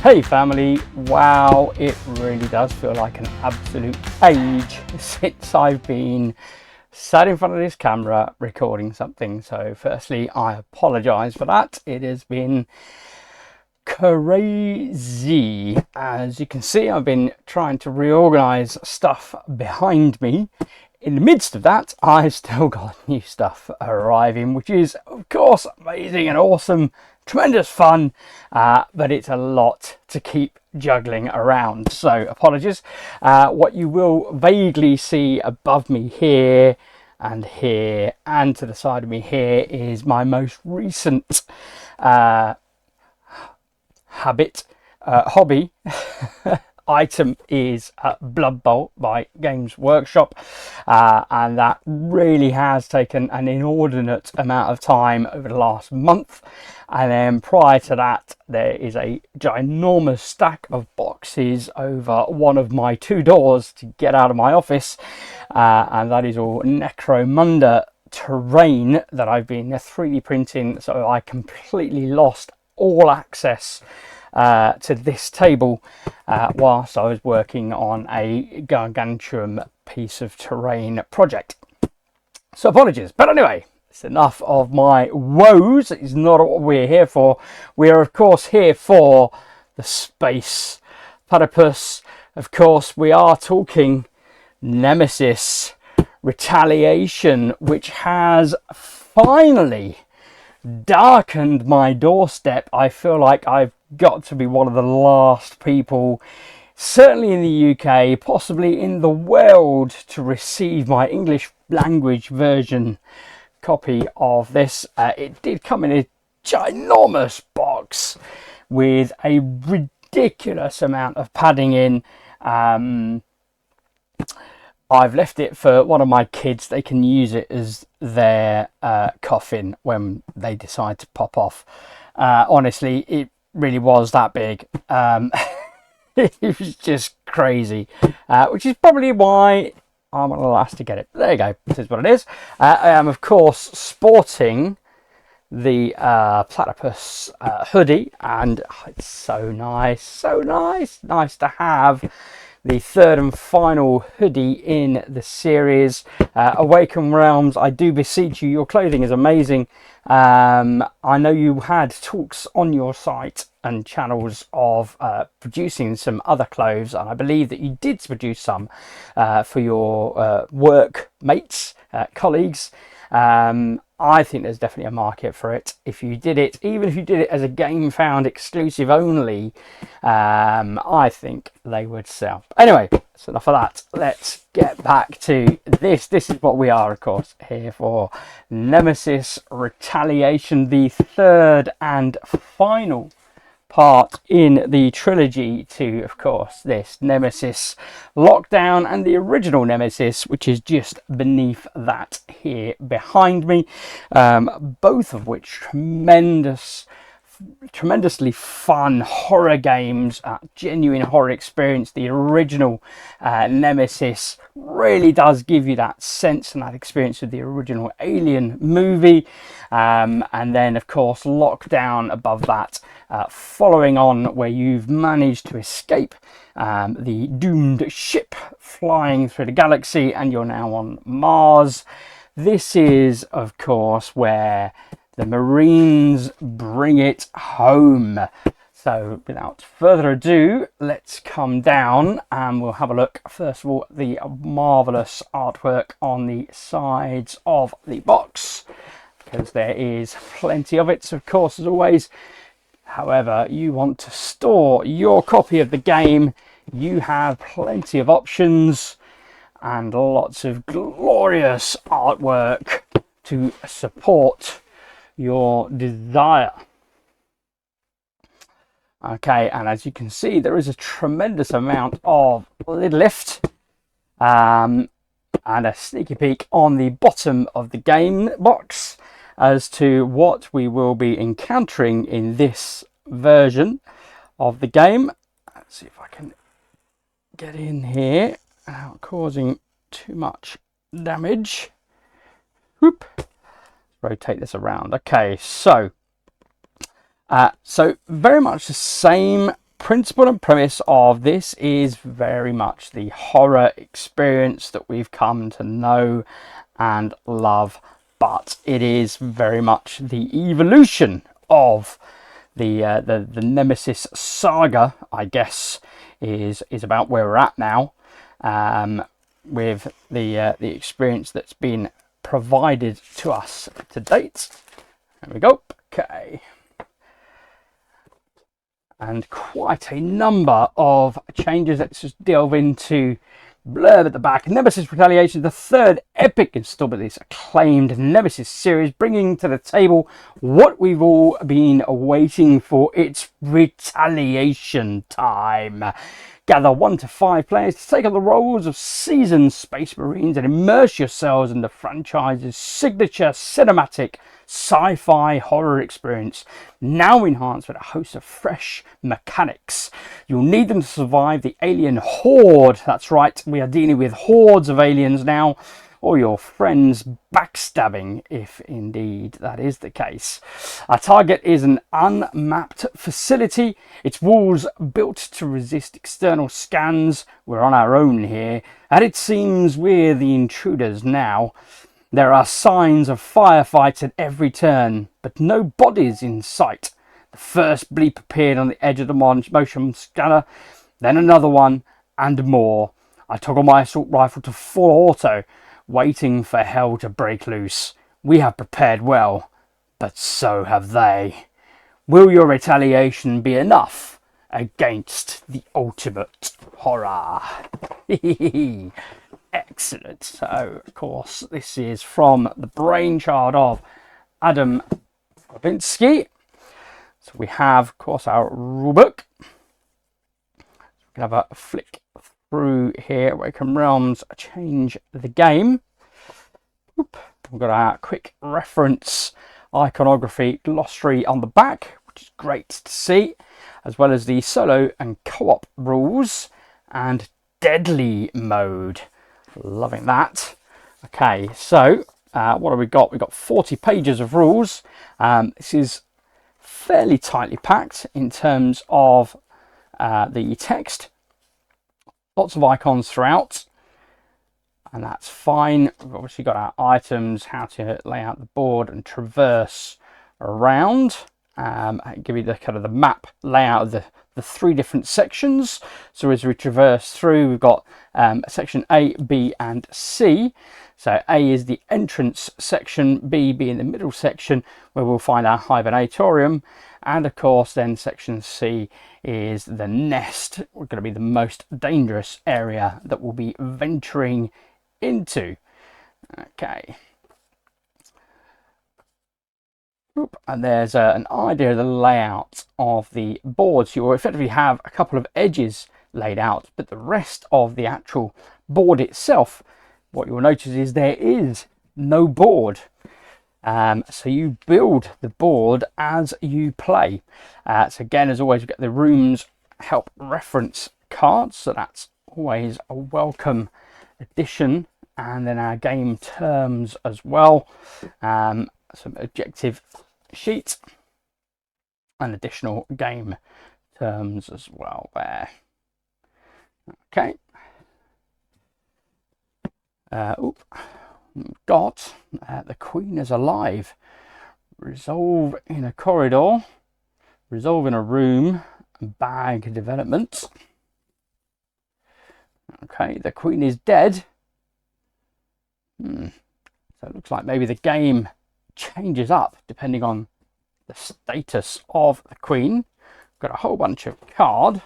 Hey family, wow, it really does feel like an absolute age since I've been sat in front of this camera recording something. So firstly, I apologize for that. It has been crazy. As you can see, I've been trying to reorganize stuff behind me. In the midst of that, I've still got new stuff arriving, which is of course amazing and awesome, tremendous fun, but it's a lot to keep juggling around, so apologies. What you will vaguely see above me here and here and to the side of me here is my most recent hobby item is Blood Bowl by Games Workshop, and that really has taken an inordinate amount of time over the last month. And then prior to that, there is a ginormous stack of boxes over one of my two doors to get out of my office, and that is all Necromunda terrain that I've been 3D printing, so I completely lost all access to this table whilst I was working on a gargantuan piece of terrain project. So apologies, but anyway, it's enough of my woes. It's not what we're here for. We are of course here for the space platypus. Of course we are talking Nemesis Retaliation, which has finally darkened my doorstep. I feel like I've got to be one of the last people, certainly in the UK, possibly in the world, to receive my English language version copy of this. It did come in a ginormous box with a ridiculous amount of padding in. I've left it for one of my kids. They can use it as their coffin when they decide to pop off. Honestly, it really was that big. It was just crazy, which is probably why I'm one of the last to get it. There you go, this is what it is. I am of course sporting the platypus hoodie, and it's so nice to have the third and final hoodie in the series. Awaken Realms, I do beseech you, your clothing is amazing. I know you had talks on your site and channels of producing some other clothes, and I believe that you did produce some for your work mates, colleagues. I think there's definitely a market for it. If you did it, even if you did it as a gamefound exclusive only, I think they would sell. Anyway, that's enough of that. Let's get back to this. This is what we are, of course, here for. Nemesis Retaliation, the third and final part in the trilogy to, of course, this Nemesis Lockdown and the original Nemesis, which is just beneath that here behind me, both of which tremendously fun horror games, genuine horror experience. The original Nemesis really does give you that sense and that experience of the original Alien movie, and then of course Lockdown above that, following on where you've managed to escape the doomed ship flying through the galaxy and you're now on Mars. This is of course where the Marines bring it home. So without further ado, let's come down and we'll have a look first of all at the marvelous artwork on the sides of the box, because there is plenty of it, of course, as always. However you want to store your copy of the game, you have plenty of options and lots of glorious artwork to support your desire. Okay, and as you can see, there is a tremendous amount of lid lift and a sneaky peek on the bottom of the game box as to what we will be encountering in this version of the game. Let's see if I can get in here without causing too much damage. Whoop. Rotate this around. Okay, so very much the same principle and premise of this is very much the horror experience that we've come to know and love, but it is very much the evolution of the Nemesis saga, I guess, is about where we're at now, with the experience that's been provided to us to date. There we go. Okay. And quite a number of changes. Let's just delve into blurb at the back. Nemesis Retaliation, the third epic installment of this acclaimed Nemesis series, bringing to the table what we've all been waiting for. It's Retaliation time. Gather 1 to 5 players to take on the roles of seasoned Space Marines and immerse yourselves in the franchise's signature cinematic sci-fi horror experience, now enhanced with a host of fresh mechanics. You'll need them to survive the alien horde. That's right, we are dealing with hordes of aliens now, or your friends backstabbing, if indeed that is the case. Our target is an unmapped facility, its walls built to resist external scans. We're on our own here, and it seems we're the intruders now. There are signs of firefights at every turn, but no bodies in sight. The first bleep appeared on the edge of the motion scanner, then another one, and more. I toggle my assault rifle to full auto, waiting for hell to break loose. We have prepared well, but so have they. Will your retaliation be enough against the ultimate horror? Excellent. So, of course, this is from the brainchild of Adam Ravinsky. So we have, of course, our rulebook. We can have a flick through here. Awaken Realms, change the game. Oop. We've got our quick reference iconography glossary on the back, which is great to see, as well as the solo and co-op rules and deadly mode. Loving that. Okay, so what have we got? We've got 40 pages of rules. This is fairly tightly packed in terms of the text. Lots of icons throughout, and that's fine. We've obviously got our items, how to lay out the board and traverse around. Give you the kind of the map layout of the 3 different sections. So as we traverse through, we've got section A, B and C. So A is the entrance section, B being the middle section where we'll find our hibernatorium, and of course then section C is the nest. We're going to be the most dangerous area that we'll be venturing into. Okay. And there's an idea of the layout of the board. So you'll effectively have a couple of edges laid out, but the rest of the actual board itself, what you'll notice is there is no board. So you build the board as you play. So again, as always, we get the rooms help reference cards, so that's always a welcome addition. And then our game terms as well. Some objective sheet and additional game terms as well there. Okay. We've got the Queen is alive. Resolve in a corridor. Resolve in a room. Bag development. Okay, the Queen is dead. So it looks like maybe the game changes up depending on the status of the Queen. Got a whole bunch of card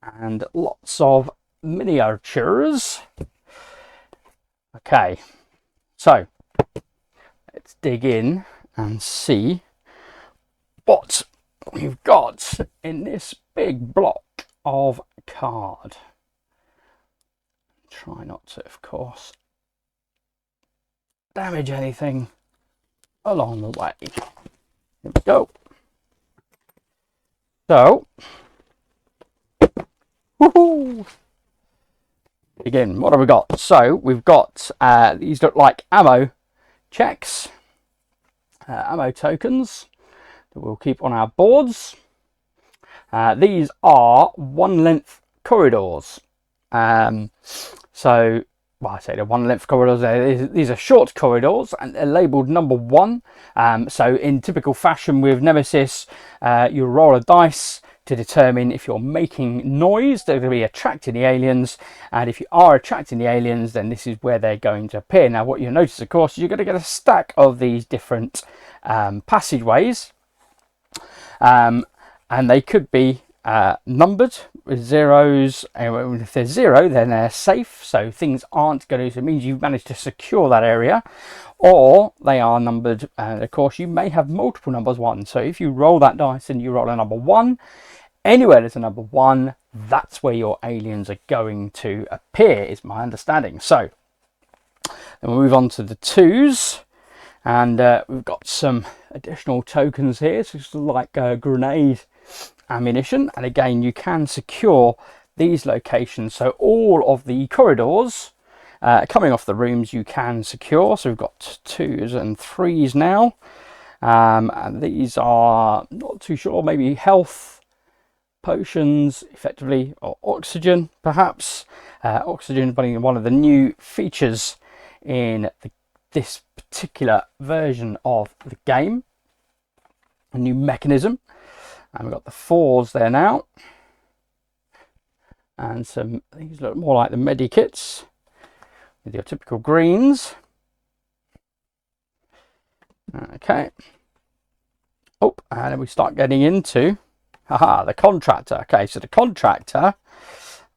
and lots of miniatures. Okay, so let's dig in and see what we've got in this big block of card. Try not to, of course, damage anything along the way. Here we go. So, woohoo! Again, what have we got? So we've got these look like ammo checks, ammo tokens that we'll keep on our boards. These are one length corridors. So, well, I say they're one length corridors. These are short corridors, and they're labelled number 1. So in typical fashion with Nemesis, you roll a dice to determine if you're making noise, they're going to be attracting the aliens, and if you are attracting the aliens, then this is where they're going to appear. Now what you'll notice, of course, is you're going to get a stack of these different passageways, and they could be numbered with zeros, and if they're 0 then they're safe, so things aren't going to, so it means you've managed to secure that area, or they are numbered, and of course you may have multiple numbers 1. So if you roll that dice and you roll a number 1, anywhere there's a number 1, that's where your aliens are going to appear, is my understanding. So then we'll move on to the 2s, and we've got some additional tokens here, so it's like grenade ammunition, and again you can secure these locations. So all of the corridors coming off the rooms you can secure. So we've got 2s and 3s now, and these are, not too sure, maybe health potions effectively, or oxygen perhaps. Oxygen being one of the new features in this particular version of the game, a new mechanism. And we've got the 4s there now, and some, these look more like the medikits with your typical greens. Okay. Oh, and then we start getting into the contractor. Okay, so the contractor,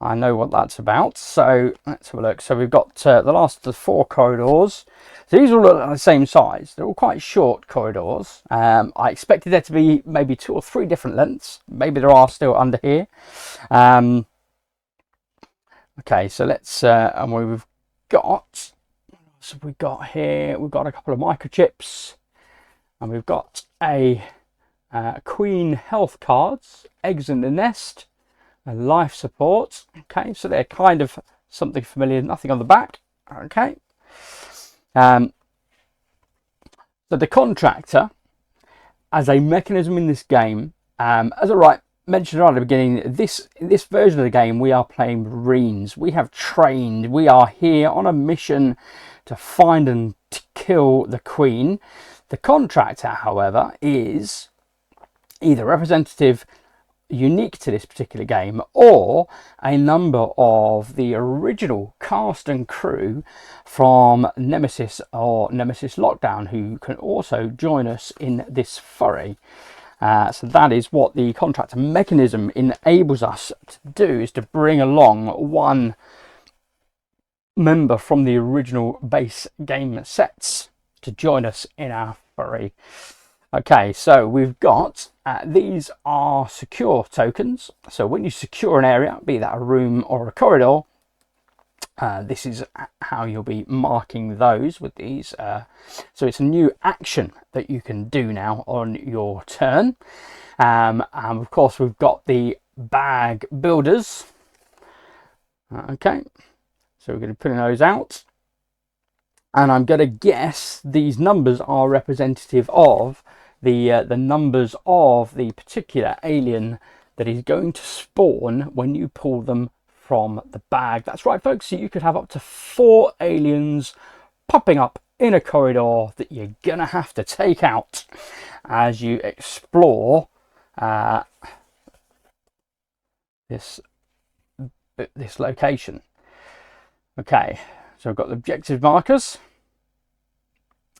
I know what that's about, so let's have a look. So we've got the last of the 4 corridors. So these all look like the same size. They're all quite short corridors. I expected there to be maybe 2 or 3 different lengths. Maybe there are still under here. Okay, so let's, and we've got, so we've got here, we've got a couple of microchips, and we've got a queen health cards, eggs in the nest, and life support. Okay, so they're kind of something familiar, nothing on the back. Okay. So the contractor as a mechanism in this game, as I mentioned right at the beginning, this version of the game we are playing Marines. We have trained, we are here on a mission to find and to kill the Queen. The contractor, however, is either representative, unique to this particular game, or a number of the original cast and crew from Nemesis or Nemesis Lockdown, who can also join us in this foray. So that is what the contractor mechanism enables us to do, is to bring along one member from the original base game sets to join us in our foray. Okay, so we've got, these are secure tokens. So when you secure an area, be that a room or a corridor, this is how you'll be marking those with these. So it's a new action that you can do now on your turn. And of course we've got the bag builders. Okay, so we're going to be putting those out. And I'm going to guess these numbers are representative of the numbers of the particular alien that is going to spawn when you pull them from the bag. That's right, folks. So you could have up to 4 aliens popping up in a corridor that you're gonna have to take out as you explore this location. Okay, so I've got the objective markers.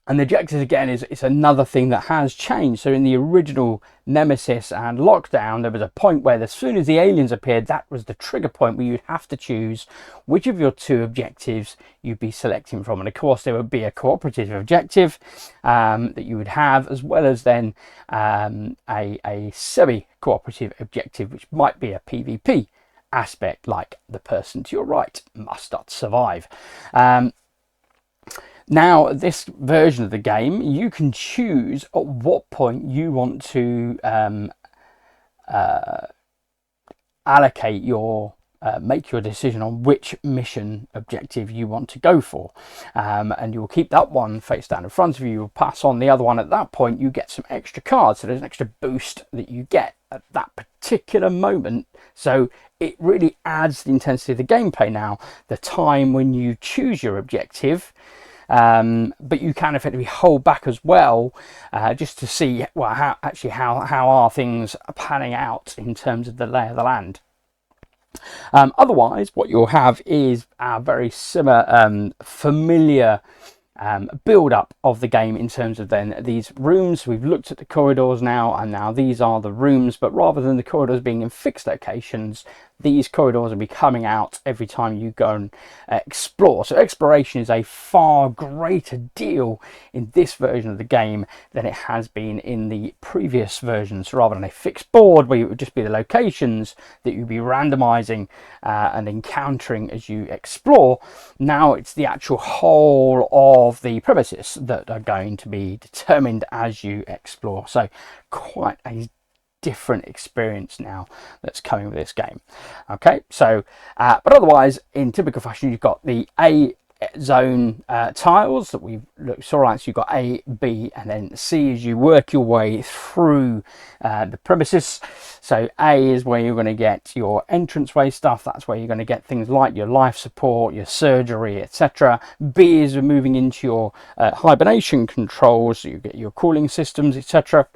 And the objectives, again, it's another thing that has changed. So in the original Nemesis and Lockdown, there was a point where as soon as the aliens appeared, that was the trigger point where you'd have to choose which of your 2 objectives you'd be selecting from. And of course, there would be a cooperative objective that you would have, as well as then a semi-cooperative objective, which might be a PvP aspect, like the person to your right must not survive. Now, this version of the game, you can choose at what point you want to allocate your make your decision on which mission objective you want to go for, and you will keep that one face down in front of you. You'll pass on the other one. At that point you get some extra cards, so there's an extra boost that you get at that particular moment. So it really adds the intensity of the gameplay now, the time when you choose your objective. But you can effectively hold back as well, just to see, well, how are things panning out in terms of the lay of the land. Otherwise, what you'll have is a very similar, familiar build up of the game in terms of then these rooms. We've looked at the corridors now, and now these are the rooms, but rather than the corridors being in fixed locations, these corridors will be coming out every time you go and explore. So exploration is a far greater deal in this version of the game than it has been in the previous versions. So rather than a fixed board where it would just be the locations that you'd be randomizing and encountering as you explore, now it's the actual whole of the premises that are going to be determined as you explore. So quite a different experience now that's coming with this game. Okay, so but otherwise, in typical fashion, you've got the A zone tiles that we've looked. All right, so you've got A, B, and then C as you work your way through the premises. So A is where you're going to get your entranceway stuff. That's where you're going to get things like your life support, your surgery, etc. B is moving into your hibernation controls, so you get your cooling systems, etc.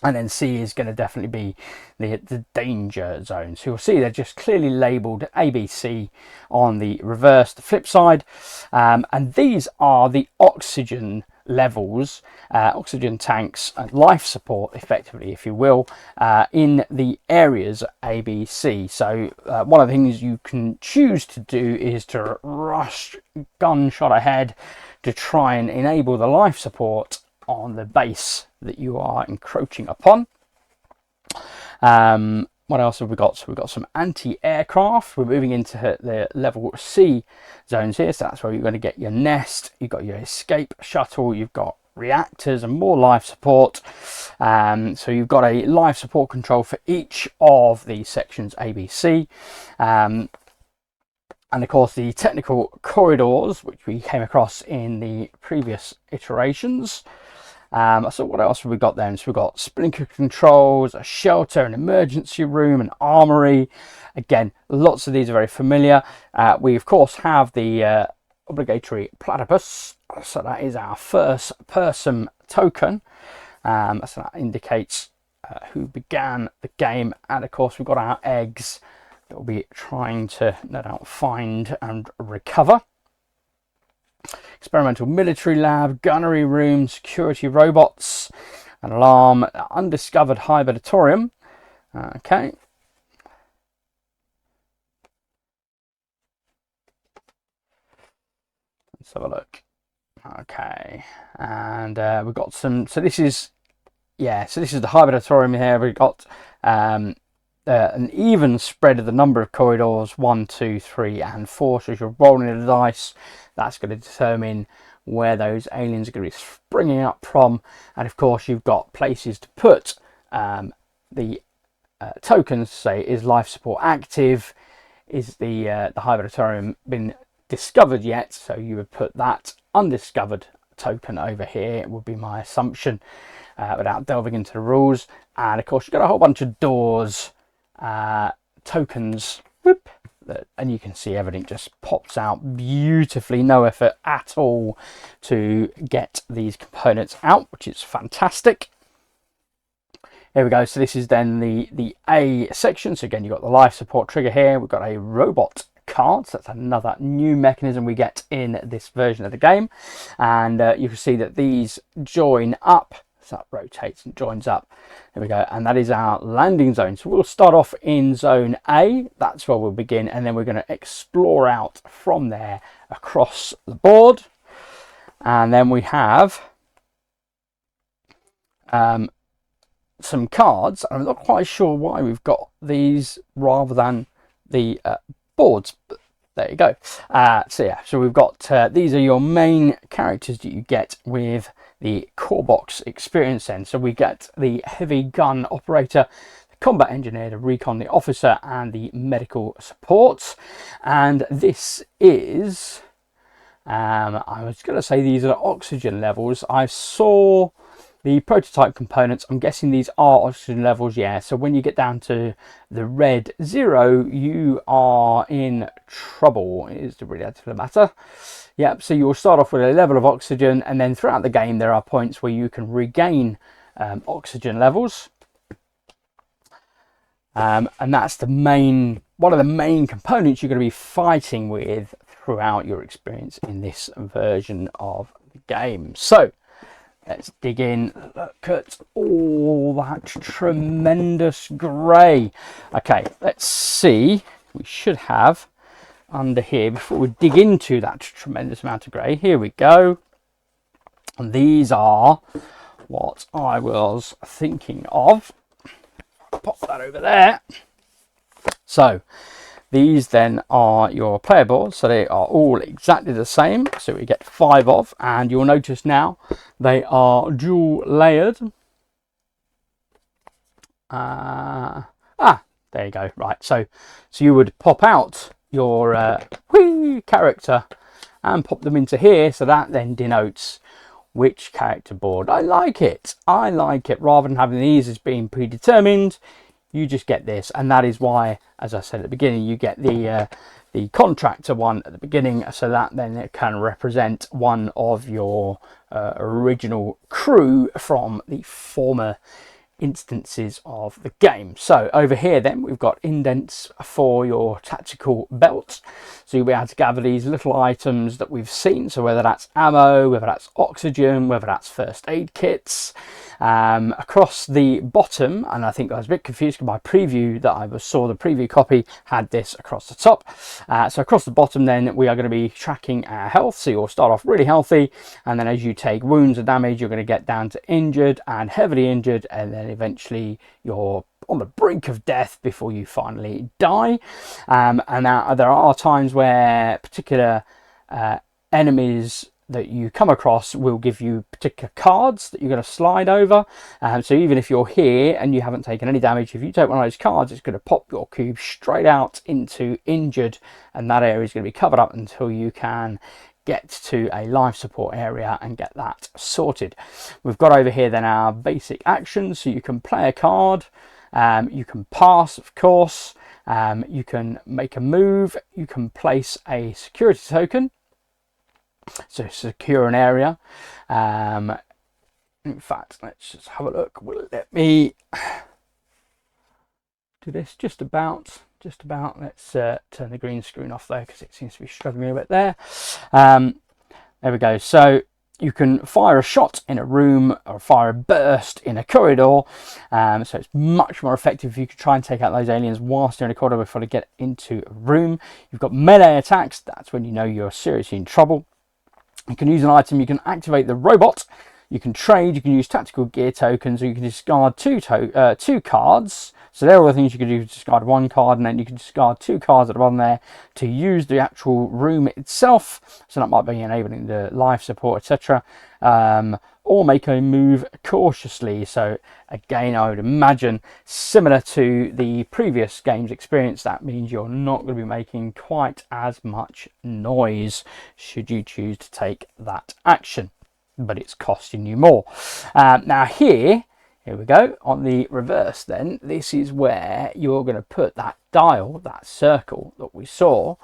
And then C is going to definitely be the danger zone. So you'll see they're just clearly labelled ABC on the reverse, the flip side. And these are the oxygen levels, oxygen tanks, and life support, effectively, if you will, in the areas ABC. So one of the things you can choose to do is to rush gunshot ahead to try and enable the life support on the base that you are encroaching upon. What else have we got? So we've got some anti-aircraft. We're moving into the level C zones here, so that's where you're going to get your nest, you've got your escape shuttle, you've got reactors and more life support. So you've got a life support control for each of the sections ABC. And of course the technical corridors, which we came across in the previous iterations. So what else have we got then? So we've got sprinkler controls, a shelter, an emergency room, an armory. Again, lots of these are very familiar. We of course have the obligatory platypus, so that is our first person token. So that indicates who began the game, and of course we've got our eggs that we'll be trying to, no doubt, find and recover. Experimental military lab, gunnery room, security robots, an alarm, undiscovered hibernatorium. Okay. Let's have a look. Okay, and we've got some. So this is, yeah. So this is the hibernatorium here. We've got an even spread of the number of corridors, 1, 2, 3, and 4. So as you're rolling the dice, that's going to determine where those aliens are going to be springing up from. And of course, you've got places to put the tokens. Say, is life support active? Is the hibernatorium been discovered yet? So you would put that undiscovered token over here, it would be my assumption, without delving into the rules. And of course, you've got a whole bunch of doors, tokens, whoop, and you can see everything just pops out beautifully. No effort at all to get these components out, which is fantastic. Here we go. So this is then the A section. So again, you've got the life support trigger here. We've got a robot card. So that's another new mechanism we get in this version of the game. And you can see that these join up. So that rotates and joins up. There we go. And that is our landing zone. So we'll start off in zone A. That's where we'll begin. And then we're going to explore out from there across the board. And then we have some cards. I'm not quite sure why we've got these rather than the boards. But there you go. So yeah, so we've got these are your main characters that you get with the core box experience then. So we get the heavy gun operator, the combat engineer, the recon, the officer, and the medical support. And this is, I was going to say these are oxygen levels. I saw the prototype components. I'm guessing these are oxygen levels, yeah. So when you get down to the red 0, you are in trouble, is the reality of the matter. Yep, so you'll start off with a level of oxygen, and then throughout the game there are points where you can regain oxygen levels. And that's the one of the main components you're going to be fighting with throughout your experience in this version of the game. So let's dig in. Look at all that tremendous grey. Okay, let's see. We should have under here, before we dig into that tremendous amount of grey, here we go. And these are what I was thinking of. Pop that over there. So these then are your player boards, so they are all exactly the same, so we get 5 of, and you'll notice now they are dual layered. There you go. Right, so you would pop out your character and pop them into here, so that then denotes which character board. I like it rather than having these as being predetermined. You just get this, and that is why, as I said at the beginning, you get the contractor one at the beginning, so that then it can represent one of your original crew from the former instances of the game. So over here then we've got indents for your tactical belt, so you'll be able to gather these little items that we've seen, so whether that's ammo, whether that's oxygen, whether that's first aid kits. Across the bottom, and I think I was a bit confused because my preview that I saw, the preview copy had this across the top. So across the bottom then we are going to be tracking our health, so you'll start off really healthy, and then as you take wounds or damage you're going to get down to injured and heavily injured, and then eventually you're on the brink of death before you finally die. And now there are times where particular enemies that you come across will give you particular cards that you're going to slide over. So even if you're here and you haven't taken any damage, if you take one of those cards, it's going to pop your cube straight out into injured, and that area is going to be covered up until you can get to a life support area and get that sorted. We've got over here then our basic actions, so you can play a card, you can pass, of course, you can make a move, you can place a security token, so secure an area. In fact, let's just have a look. Will it let me do this? Just about. Let's turn the green screen off there because it seems to be struggling a bit there. There we go. So you can fire a shot in a room or fire a burst in a corridor. So it's much more effective if you could try and take out those aliens whilst you're in a corridor before they get into a room. You've got melee attacks. That's when you know you're seriously in trouble. You can use an item, you can activate the robot, you can trade, you can use tactical gear tokens, or you can discard two cards. So there are all the things you can do: discard one card, and then you can discard 2 cards that are on there to use the actual room itself. So that might be enabling the life support, etc. Or make a move cautiously. So again, I would imagine similar to the previous game's experience, that means you're not going to be making quite as much noise should you choose to take that action, but it's costing you more. Now here we go, on the reverse then, this is where you're going to put that dial, that circle that we saw,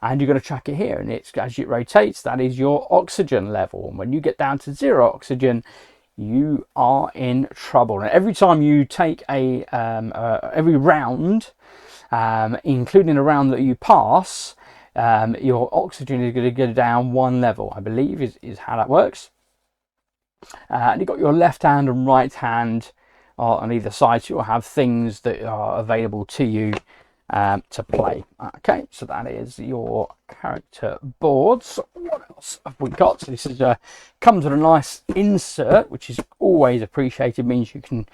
and you're going to track it here, and it's, as it rotates, that is your oxygen level, and when you get down to 0 oxygen you are in trouble. And every time you take every round, including a round that you pass, your oxygen is going to go down 1 level, I believe is how that works. And you've got your left hand and right hand on either side, so you'll have things that are available to you to play. Okay, so that is your character boards. What else have we got? So this is comes with a nice insert, which is always appreciated. Means you can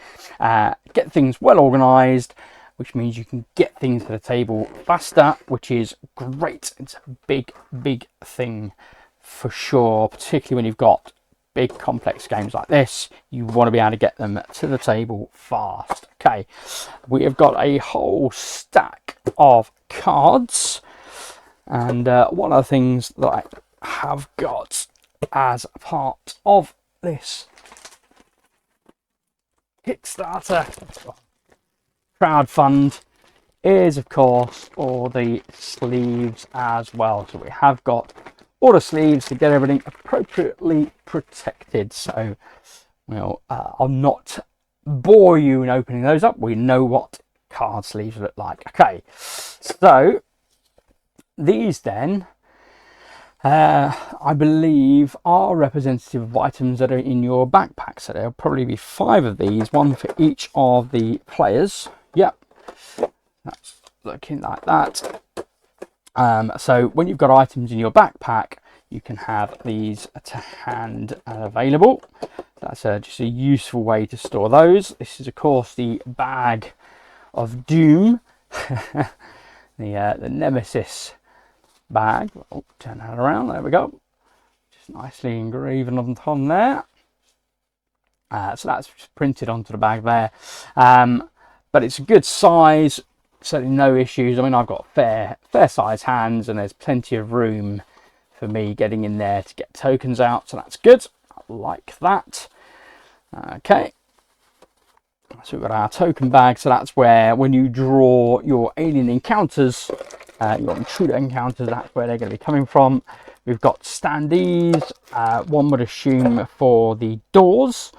get things well organized, which means you can get things to the table faster, which is great. It's a big thing for sure, particularly when you've got big complex games like this. You want to be able to get them to the table fast. Okay, we have got a whole stack of cards, and one of the things that I have got as part of this Kickstarter crowdfund is, of course, all the sleeves as well. So we have got all the sleeves to get everything appropriately protected. So, well, I'll not bore you in opening those up. We know what card sleeves look like. Okay, so these then, I believe, are representative of items that are in your backpack. So there'll probably be 5 of these, one for each of the players. Yep, that's looking like that. So when you've got items in your backpack, you can have these to hand and available. That's just a useful way to store those. This is, of course, the bag of doom, the Nemesis bag. Oh, turn that around. There we go. Just nicely engraved on there. So that's just printed onto the bag there. But it's a good size. Certainly no issues. I mean, I've got fair size hands, and there's plenty of room for me getting in there to get tokens out. So that's good. I like that. Okay. So we've got our token bag. So that's where, when you draw your alien encounters, your intruder encounters, that's where they're going to be coming from. We've got standees, one would assume for the doors.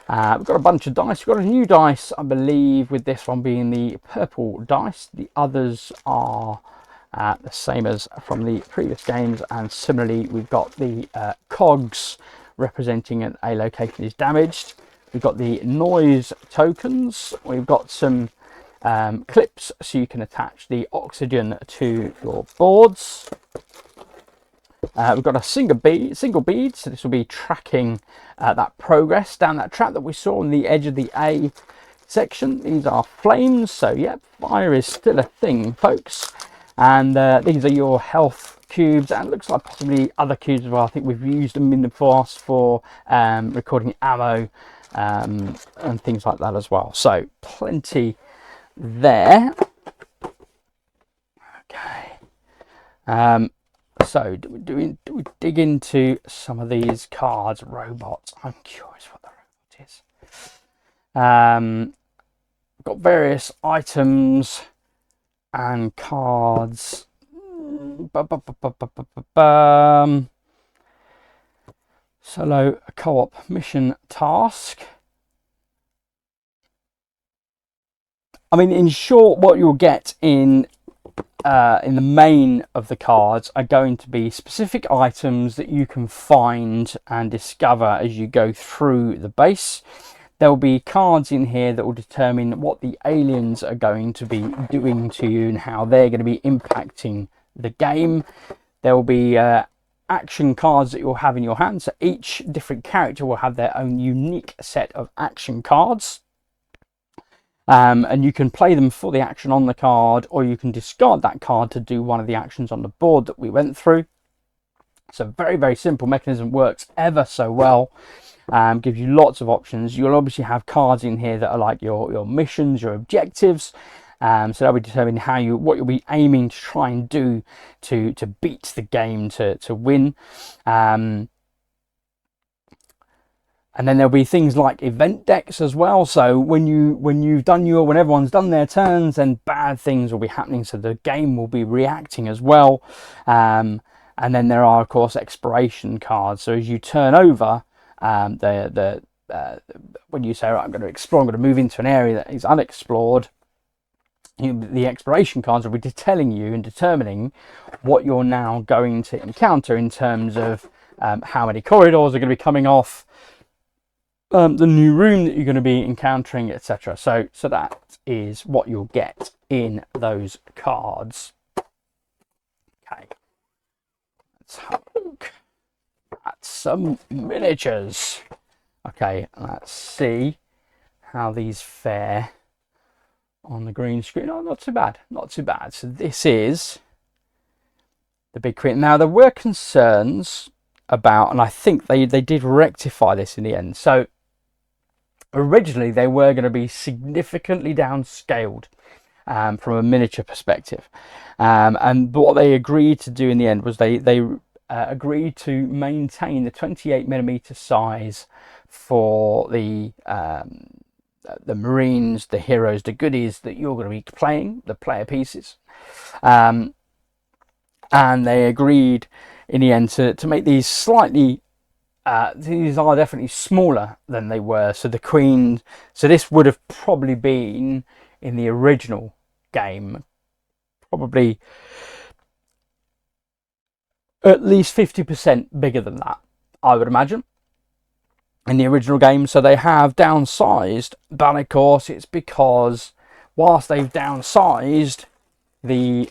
We've got a bunch of dice. We've got a new dice, I believe, with this one being the purple dice. The others are the same as from the previous games, and similarly we've got the cogs representing a location is damaged. We've got the noise tokens. We've got some clips so you can attach the oxygen to your boards. We've got a single bead, so this will be tracking that progress down that track that we saw on the edge of the A section. These are flames, so yeah, fire is still a thing, folks. And these are your health cubes, and it looks like possibly other cubes as well. I think we've used them in the past for recording ammo and things like that as well. So plenty there. Okay. So do we dig into some of these cards? Robots. I'm curious what the robot is. Got various items and cards. Solo co-op mission task. I mean, in short, what you'll get in the main of the cards are going to be specific items that you can find and discover as you go through the base. There will be cards in here that will determine what the aliens are going to be doing to you and how they're going to be impacting the game. There will be action cards that you'll have in your hand. So each different character will have their own unique set of action cards. And you can play them for the action on the card, or you can discard that card to do one of the actions on the board that we went through. So very, very simple mechanism, works ever so well. Gives you lots of options. You'll obviously have cards in here that are like your missions, your objectives. So that'll be determining what you'll be aiming to try and do to beat the game, to win. And then there'll be things like event decks as well. So when everyone's done their turns, then bad things will be happening. So the game will be reacting as well. And then there are, of course, exploration cards. So as you turn over, when you say, right, I'm going to explore, I'm going to move into an area that is unexplored, the exploration cards will be telling you and determining what you're now going to encounter in terms of how many corridors are going to be coming off, the new room that you're going to be encountering, etc. So that is what you'll get in those cards. Okay, let's have a look at some miniatures. Okay, let's see how these fare on the green screen. Oh, not too bad, not too bad. So this is the big queen. Now there were concerns about, and I think they did rectify this in the end. So Originally, they were going to be significantly downscaled from a miniature perspective, but what they agreed to do in the end was they agreed to maintain the 28mm size for the Marines, the heroes, the goodies that you're going to be playing, the player pieces, and they agreed in the end to make these slightly. These are definitely smaller than they were. So the Queen, so this would have probably been in the original game, probably at least 50% bigger than that, I would imagine, in the original game. So they have downsized, but of course it's because whilst they've downsized the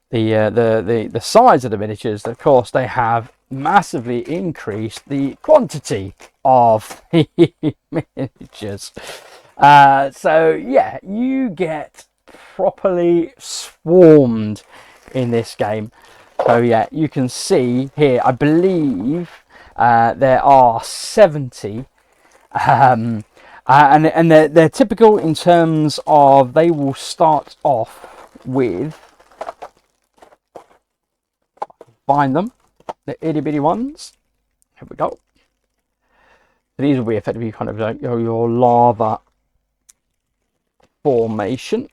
the size of the miniatures, of course they have massively increased the quantity of miniatures. So yeah, you get properly swarmed in this game. So yeah, you can see here, I believe there are 70, and they're typical in terms of they will start off with, find them, the itty bitty ones. Here we go. These will be effectively kind of like your lava formation.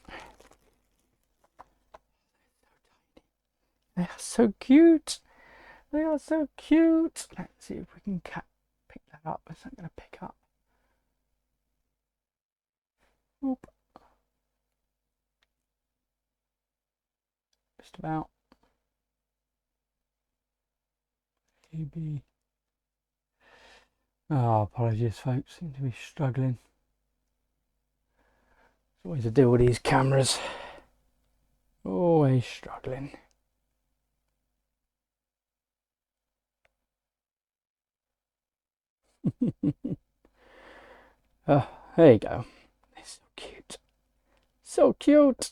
They are so cute. They are so cute. Let's see if we can pick that up. Is that going to pick up? Oop. Just about. Maybe. Oh, apologies, folks. Seem to be struggling. It's always a deal with these cameras. Always struggling. Oh, there you go. They're so cute. So cute.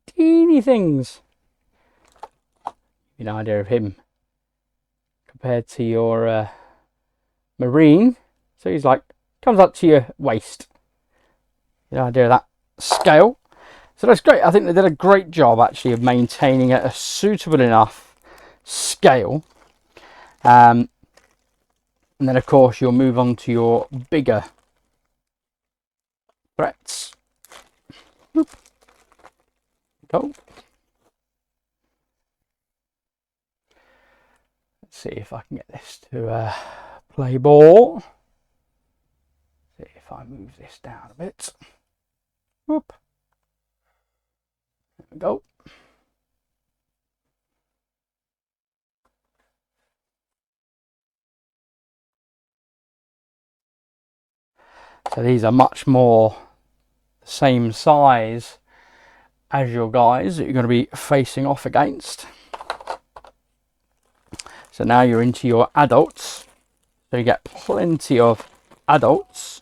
Teeny things. An idea of him compared to your Marine. So he's like, comes up to your waist. An idea of that scale. So that's great. I think they did a great job actually of maintaining a suitable enough scale. And then of course you'll move on to your bigger threats. Whoop. Go. Let's see if I can get this to play ball. See if I move this down a bit. Whoop. There we go. So these are much more the same size as your guys that you're going to be facing off against. So now you're into your adults. So you get plenty of adults.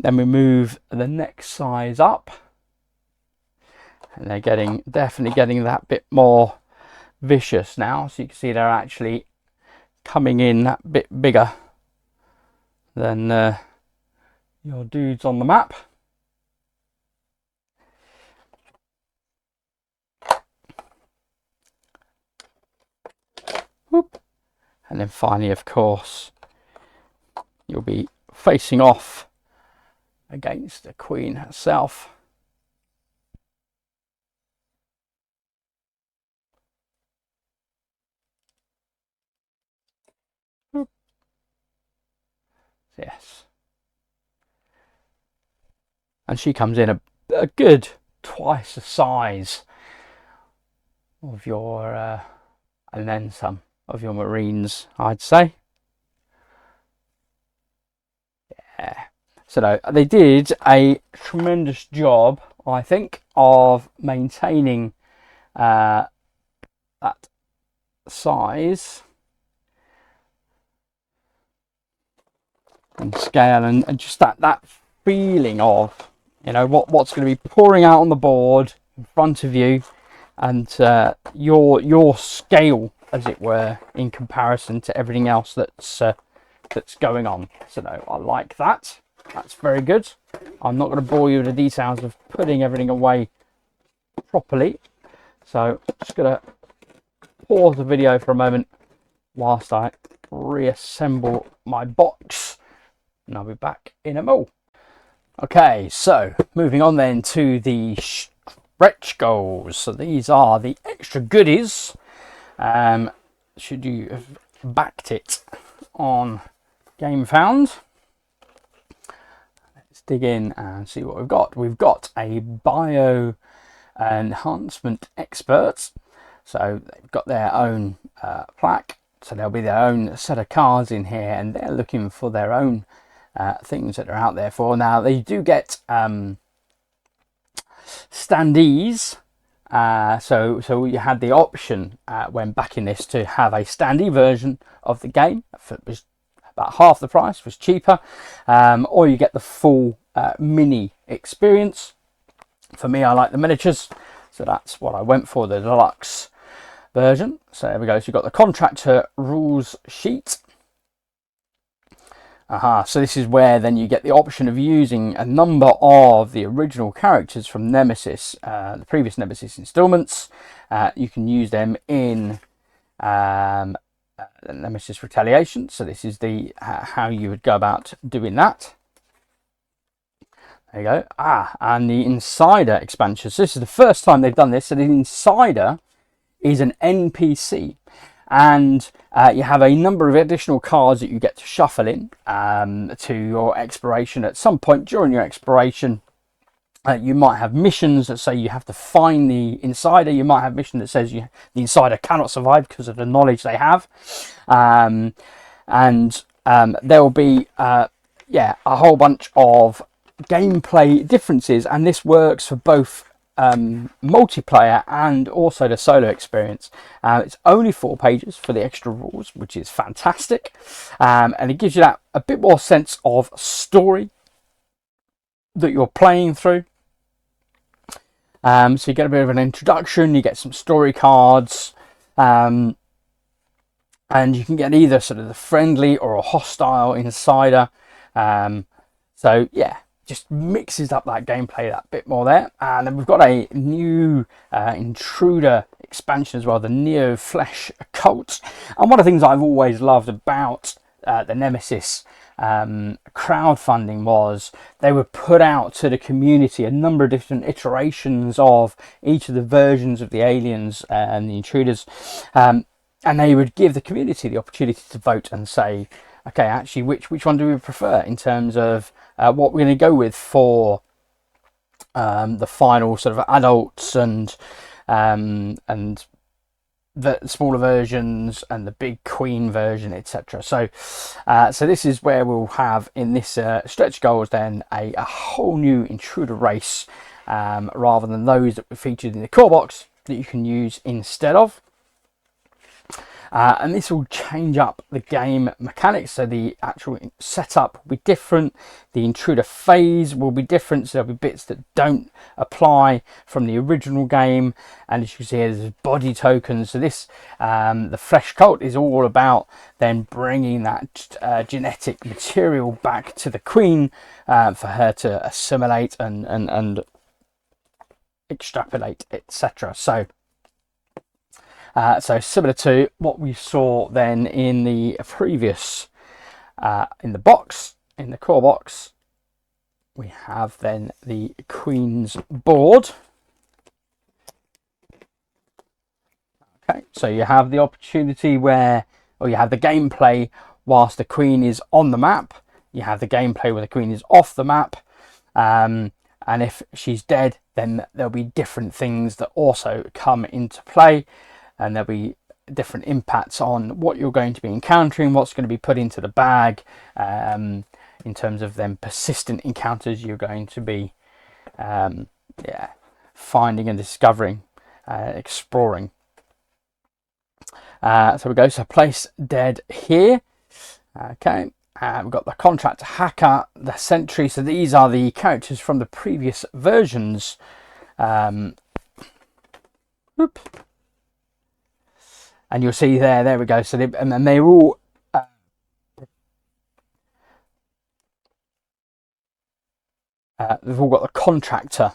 Then we move the next size up. And they're definitely getting that bit more vicious now. So you can see they're actually coming in that bit bigger than your dudes on the map. Whoop. And then finally, of course, you'll be facing off against the Queen herself. Whoop. Yes. And she comes in a good twice the size of your, and then some of your Marines, I'd say. Yeah. So no, they did a tremendous job, I think, of maintaining that size and scale, and just that feeling of, you know, what's going to be pouring out on the board in front of you, and your scale as it were, in comparison to everything else that's going on. So no, I like that. That's very good. I'm not going to bore you with the details of putting everything away properly. So I'm just going to pause the video for a moment whilst I reassemble my box, and I'll be back in a mo. Okay, so moving on then to the stretch goals. So these are the extra goodies. Should you have backed it on Gamefound? Let's dig in and see what we've got. We've got a bio enhancement expert. So they've got their own plaque. So there'll be their own set of cards in here, and they're looking for their own things that are out there for. Now they do get standees. So you had the option when backing this to have a standee version of the game. It was about half the price, was cheaper, or you get the full mini experience. For me, I like the miniatures, so that's what I went for, the deluxe version. So there we go. So you've got the contractor rules sheet. So this is where then you get the option of using a number of the original characters from Nemesis, the previous Nemesis installments. You can use them in Nemesis Retaliation. So this is the how you would go about doing that. There you go. And the Insider expansion. So this is the first time they've done this. So the Insider is an NPC. And you have a number of additional cards that you get to shuffle in to your exploration. At some point during your exploration, you might have missions that say you have to find the Insider. You might have a mission that says the Insider cannot survive because of the knowledge they have. There will be a whole bunch of gameplay differences, and this works for both multiplayer and also the solo experience. It's only 4 pages for the extra rules, which is fantastic, and it gives you that a bit more sense of story that you're playing through. So you get a bit of an introduction, you get some story cards, and you can get either sort of the friendly or a hostile Insider. So yeah, just mixes up that gameplay that bit more there. And then we've got a new intruder expansion as well, the Neo Flesh Cult. And one of the things I've always loved about the Nemesis crowdfunding was they would put out to the community a number of different iterations of each of the versions of the aliens and the intruders, and they would give the community the opportunity to vote and say, okay, actually, which one do we prefer in terms of what we're going to go with for the final sort of adults and the smaller versions and the big queen version, etc. So this is where we'll have in this stretch goals then a whole new intruder race, rather than those that were featured in the core box that you can use instead of. And this will change up the game mechanics, so the actual setup will be different, the intruder phase will be different, so there'll be bits that don't apply from the original game. And as you can see here, there's body tokens. So this, the Flesh Cult is all about then bringing that genetic material back to the Queen for her to assimilate and extrapolate, etc. So similar to what we saw then in the previous, in the box, in the core box, we have then the Queen's board. Okay, so you have the opportunity where, or you have the gameplay whilst the Queen is on the map. You have the gameplay where the Queen is off the map. And if she's dead, then there'll be different things that also come into play. And there'll be different impacts on what you're going to be encountering, what's going to be put into the bag, in terms of them persistent encounters you're going to be finding and discovering, exploring. So we go, so place dead here. Okay, we've got the contractor, hacker, the sentry. So these are the characters from the previous versions. And you'll see there we go. So and they're all they've all got the contractor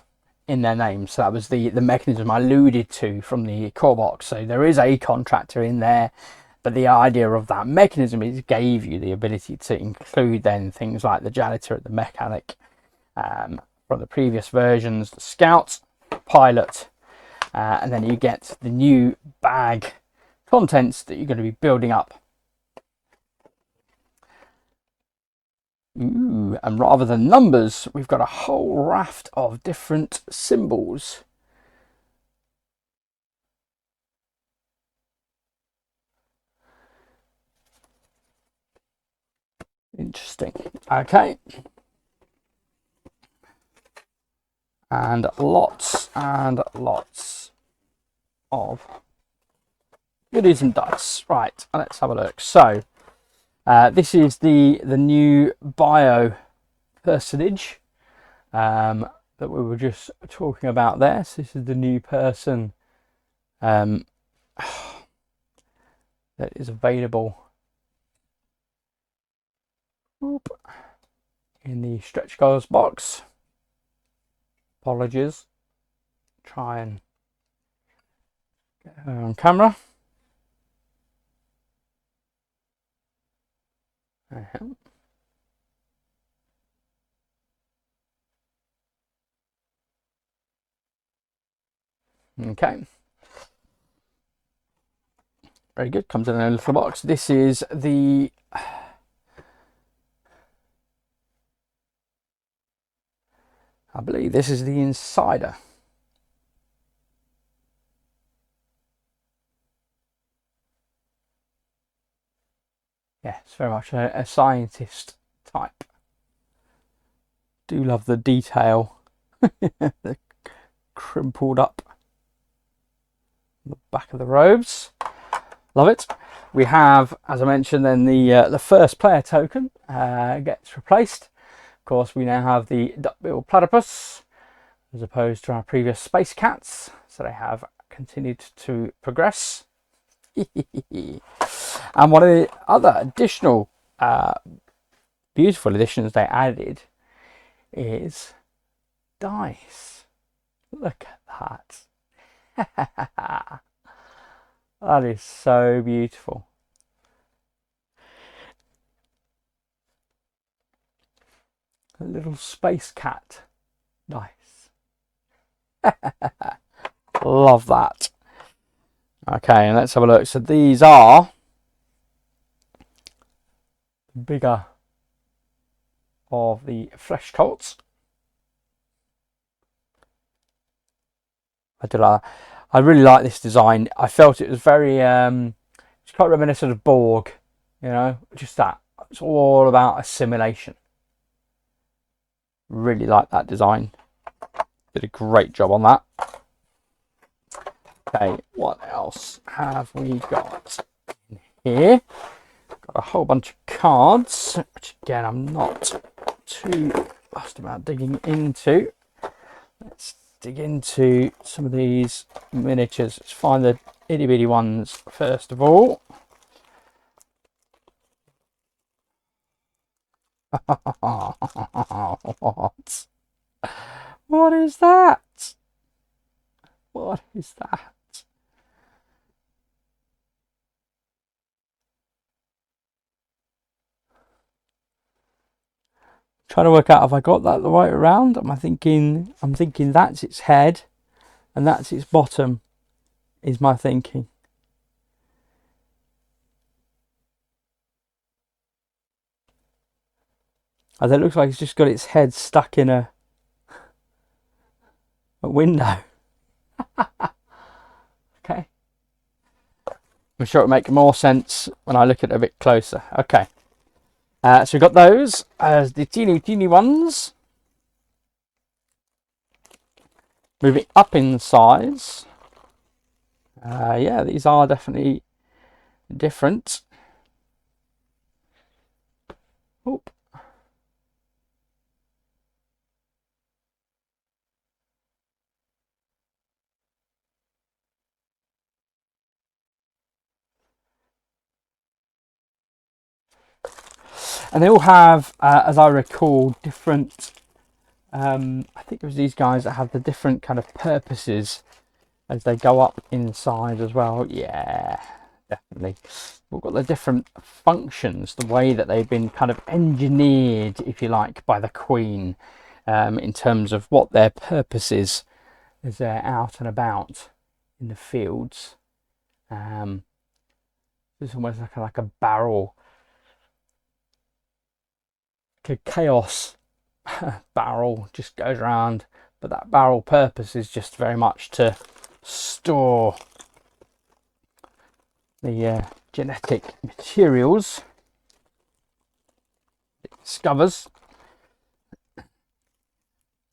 in their name. So that was the mechanism I alluded to from the core box. So there is a contractor in there, but the idea of that mechanism is gave you the ability to include then things like the janitor, the mechanic from the previous versions, the scout, pilot, and then you get the new bag contents that you're going to be building up. Ooh, and rather than numbers, we've got a whole raft of different symbols. Interesting. Okay. And lots of goodies and dice. Right, let's have a look. So this is the new bio personage that we were just talking about there. So this is the new person that is available in the stretch goals box. Apologies. Try and get her on camera. Okay. Very good. Comes in a little box. This is the I believe this is the insider. Yeah, it's very much a scientist type. Do love the detail. The crimpled up the back of the robes. Love it. We have, as I mentioned, then the first player token gets replaced. Of course, we now have the duckbill platypus as opposed to our previous space cats, so they have continued to progress. And one of the other additional beautiful additions they added is dice. Look at that. That is so beautiful. A little space cat. Nice. Love that. Okay, and let's have a look. So these are bigger of the flesh colts. I really like this design. I felt it was very it's quite reminiscent of Borg, you know, just that. It's all about assimilation. Really like that design. Did a great job on that. Okay, what else have we got in here? Got a whole bunch of cards, which again I'm not too fussed about digging into. Let's dig into some of these miniatures. Let's find the itty bitty ones first of all. What is that? What is that? Trying to work out if I got that the right around. I'm thinking that's its head and that's its bottom, is my thinking. As it looks like it's just got its head stuck in a window. Okay. I'm sure it'll make more sense when I look at it a bit closer. Okay. So we've got those as the teeny ones. Moving up in size. Yeah, these are definitely different. Oop. And they all have, as I recall, different, I think it was these guys that have the different kind of purposes as they go up inside as well. Yeah, definitely. We've got the different functions, the way that they've been kind of engineered, if you like, by the Queen, in terms of what their purpose is as they're out and about in the fields. It's almost like a barrel, like a chaos barrel just goes around, but that barrel purpose is just very much to store the genetic materials it discovers.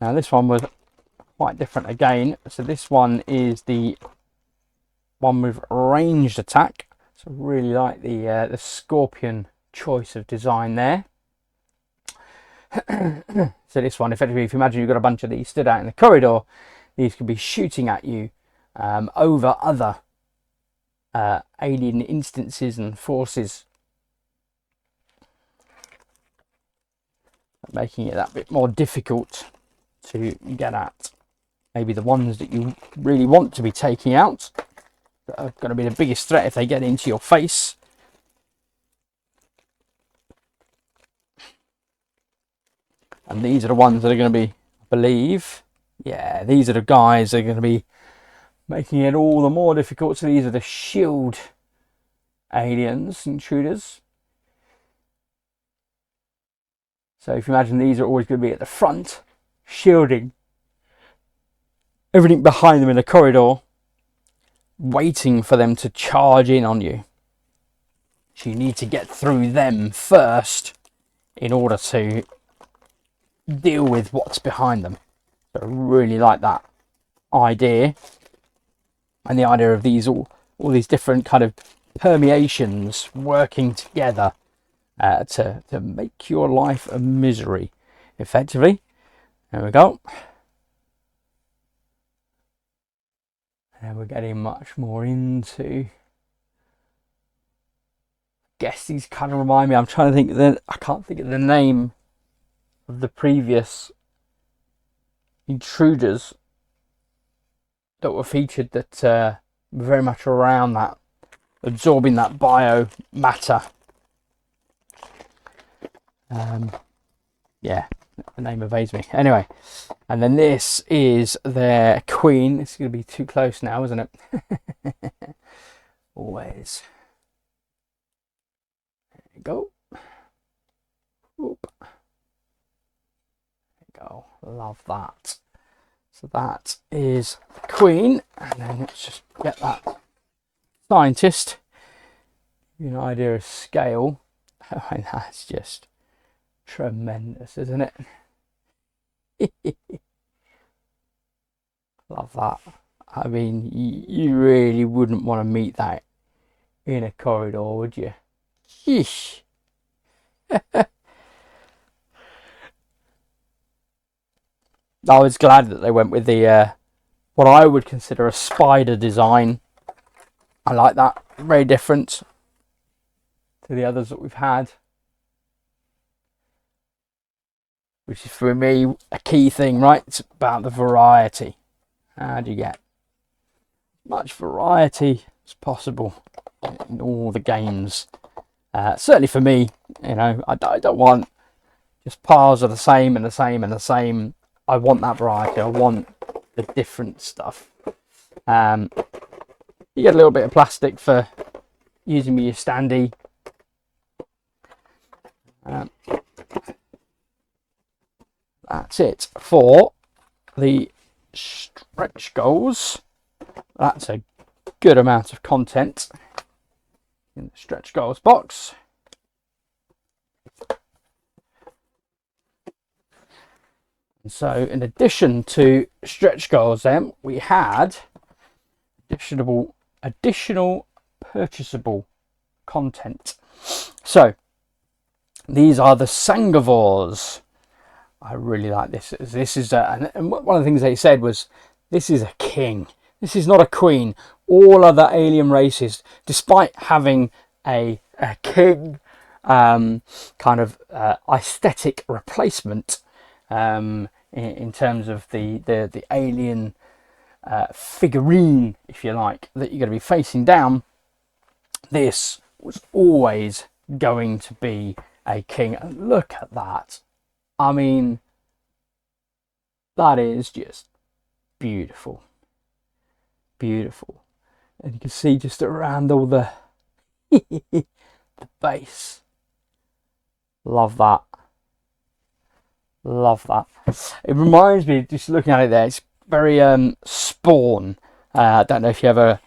Now this one was quite different again, so this one is the one with ranged attack, so really like the scorpion choice of design there. So this one, effectively, if you imagine you've got a bunch of these stood out in the corridor, these could be shooting at you over other alien instances and forces, making it that bit more difficult to get at. Maybe the ones that you really want to be taking out, that are going to be the biggest threat if they get into your face. And these are the ones that are going to be, I believe, yeah, these are the guys that are going to be making it all the more difficult. So these are the shield aliens, intruders. So if you imagine, these are always going to be at the front, shielding everything behind them in the corridor, waiting for them to charge in on you. So you need to get through them first in order to deal with what's behind them. So I really like that idea, and the idea of these all these different kind of permeations working together to make your life a misery, effectively. There we go. And we're getting much more into, I guess these kind of remind me, I'm trying to think that I can't think of the name of the previous intruders that were featured, that were very much around that, absorbing that bio matter. Yeah, the name evades me. Anyway, and then this is their queen. This is going to be too close now, isn't it? Always. There you go. Oop. Go, love that. So that is the Queen, and then let's just get that scientist. Give you an idea of scale. And that's just tremendous, isn't it? Love that. I mean, you really wouldn't want to meet that in a corridor, would you? Yeesh. I was glad that they went with the what I would consider a spider design. I like that. Very different to the others that we've had, which is for me a key thing, right? It's about the variety. How do you get as much variety as possible in all the games? Certainly for me, you know, I don't want just piles of the same and the same and the same. I want that variety. I want the different stuff. You get a little bit of plastic for using with your standee. That's it for the stretch goals. That's a good amount of content in the stretch goals box. So in addition to stretch goals, then we had additional purchasable content. So these are the Sangavors. I really like this. This is and one of the things they said was, this is a king. This is not a queen. All other alien races, despite having a king kind of aesthetic replacement in terms of the alien figurine, if you like, that you're going to be facing down. This was always going to be a king. And look at that. I mean, that is just beautiful. Beautiful. And you can see just around all the the base. Love that. Love that. It reminds me, just looking at it there, it's very Spawn. I don't know if you ever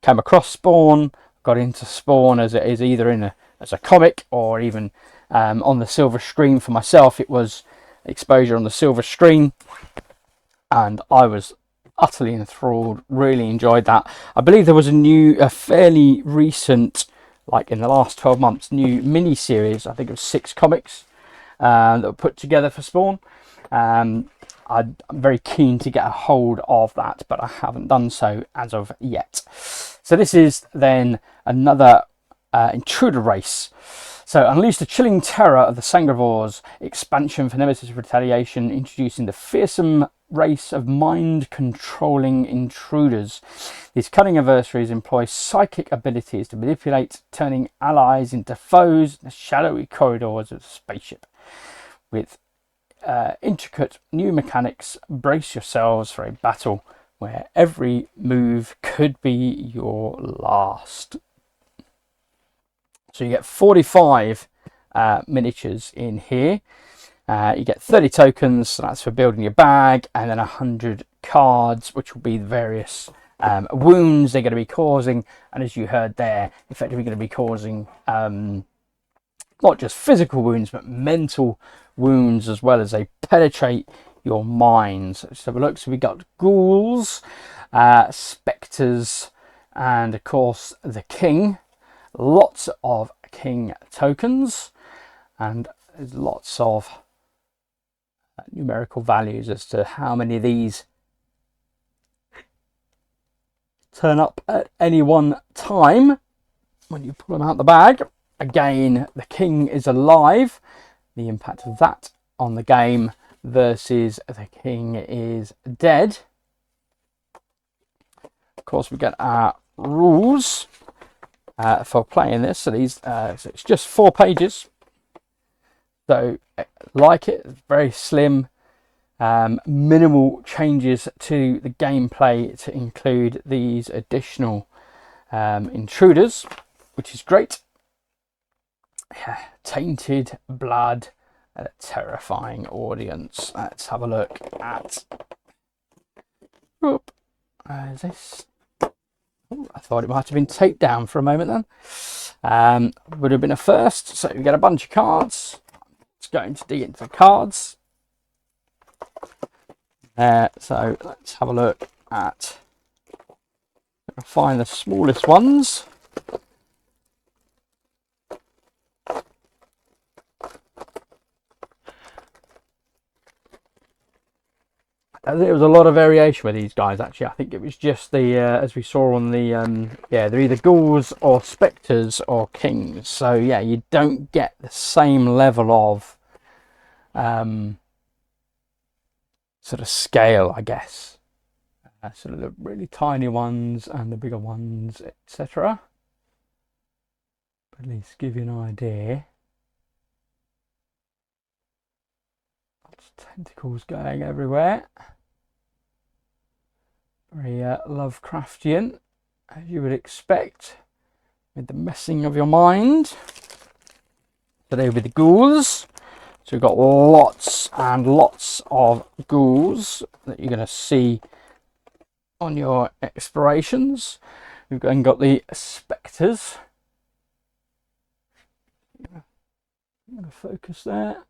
came across Spawn, got into Spawn as it is either as a comic or even on the silver screen. For myself, it was exposure on the silver screen, and I was utterly enthralled, really enjoyed that. I believe there was a fairly recent, like in the last 12 months, new mini-series, I think it was 6 comics that were put together for Spawn. I'm very keen to get a hold of that, but I haven't done so as of yet. So this is then another intruder race. So unleash the chilling terror of the Sangrivores, expansion for Nemesis Retaliation, introducing the fearsome race of mind-controlling intruders. These cunning adversaries employ psychic abilities to manipulate, turning allies into foes in the shadowy corridors of the spaceship. With intricate new mechanics, brace yourselves for a battle where every move could be your last. So you get 45 miniatures in here. You get 30 tokens, so that's for building your bag, and then 100 cards, which will be the various wounds they're going to be causing. And as you heard there, effectively going to be causing not just physical wounds, but mental wounds as well, as they penetrate your mind. So let's have a look. So we got ghouls, spectres, and of course the king. Lots of king tokens, and there's lots of numerical values as to how many of these turn up at any one time when you pull them out the bag. Again, the king is alive. The impact of that on the game versus the king is dead. Of course, we get our rules for playing this. So these, so it's just 4 pages. So like it, it's very slim. Minimal changes to the gameplay to include these additional intruders, which is great. Yeah, tainted blood and a terrifying audience. Let's have a look at. Is this? Ooh, I thought it might have been taped down for a moment then. Would have been a first. So we get a bunch of cards. It's going to dig into the cards. So let's have a look at. Find the smallest ones. There was a lot of variation with these guys, actually. I think it was just the, as we saw on the, yeah, they're either ghouls or spectres or kings. So, yeah, you don't get the same level of sort of scale, I guess. Sort of the really tiny ones and the bigger ones, etc. But at least give you an idea. Lots of tentacles going everywhere. Very Lovecraftian, as you would expect, with the messing of your mind. So there with the ghouls. So we've got lots and lots of ghouls that you're going to see on your explorations. We've then got the spectres. I'm going to focus there.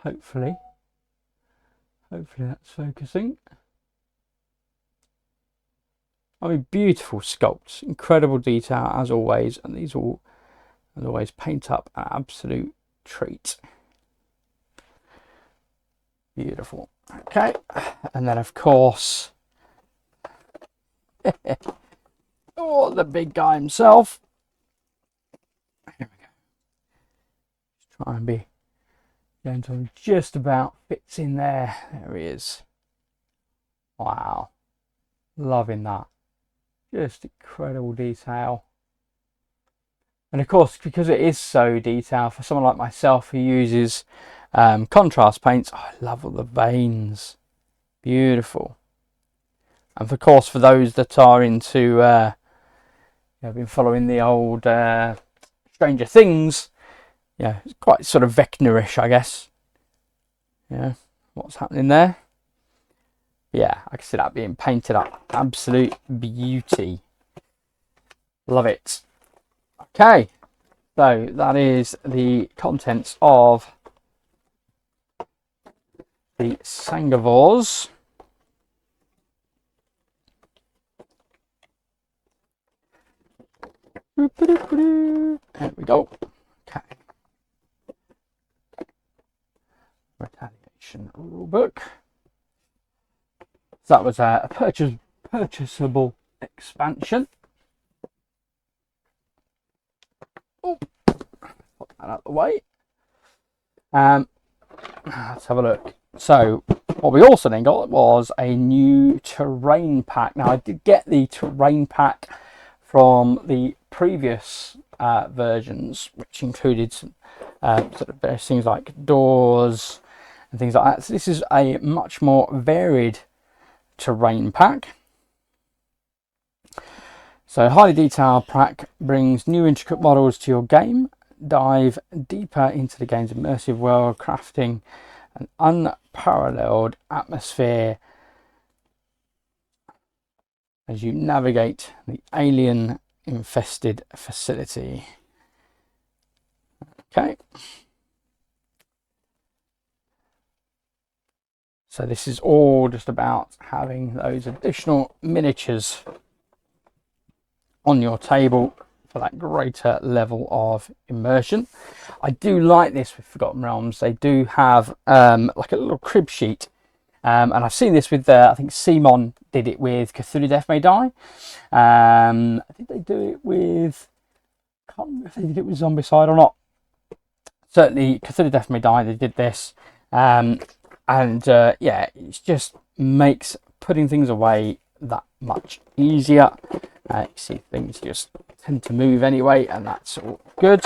Hopefully that's focusing. I mean, beautiful sculpts, incredible detail as always, and these all, as always, paint up an absolute treat. Beautiful. Okay, and then of course, oh, the big guy himself. Here we go. Just try and be gentle. Just about fits in there. There he is. Wow, loving that. Just incredible detail. And of course, because it is so detailed, for someone like myself who uses contrast paints, I love all the veins. Beautiful. And of course, for those that are into, been following the old Stranger Things, yeah, it's quite sort of Vecna-ish, I guess. Yeah, what's happening there? Yeah, I can see that being painted up. Absolute beauty. Love it. Okay, so that is the contents of the Sangavors. There we go. Okay. Retaliation rulebook. So that was a purchasable expansion. Oh, put that out of the way. Let's have a look. So what we also then got was a new terrain pack. Now I did get the terrain pack from the previous versions, which included some sort of various things like doors and things like that. So this is a much more varied terrain pack. So highly detailed pack brings new intricate models to your game. Dive deeper into the game's immersive world, crafting an unparalleled atmosphere as you navigate the alien-infested facility. Okay. So this is all just about having those additional miniatures on your table for that greater level of immersion. I do like this with Forgotten Realms. They do have like a little crib sheet. And I've seen this with, I think Simon did it with Cthulhu Death May Die. I think they do it with, I can't remember if they did it with Zombicide or not. Certainly Cthulhu Death May Die, they did this. Yeah, it just makes putting things away that much easier. You see things just tend to move anyway, and that's all good.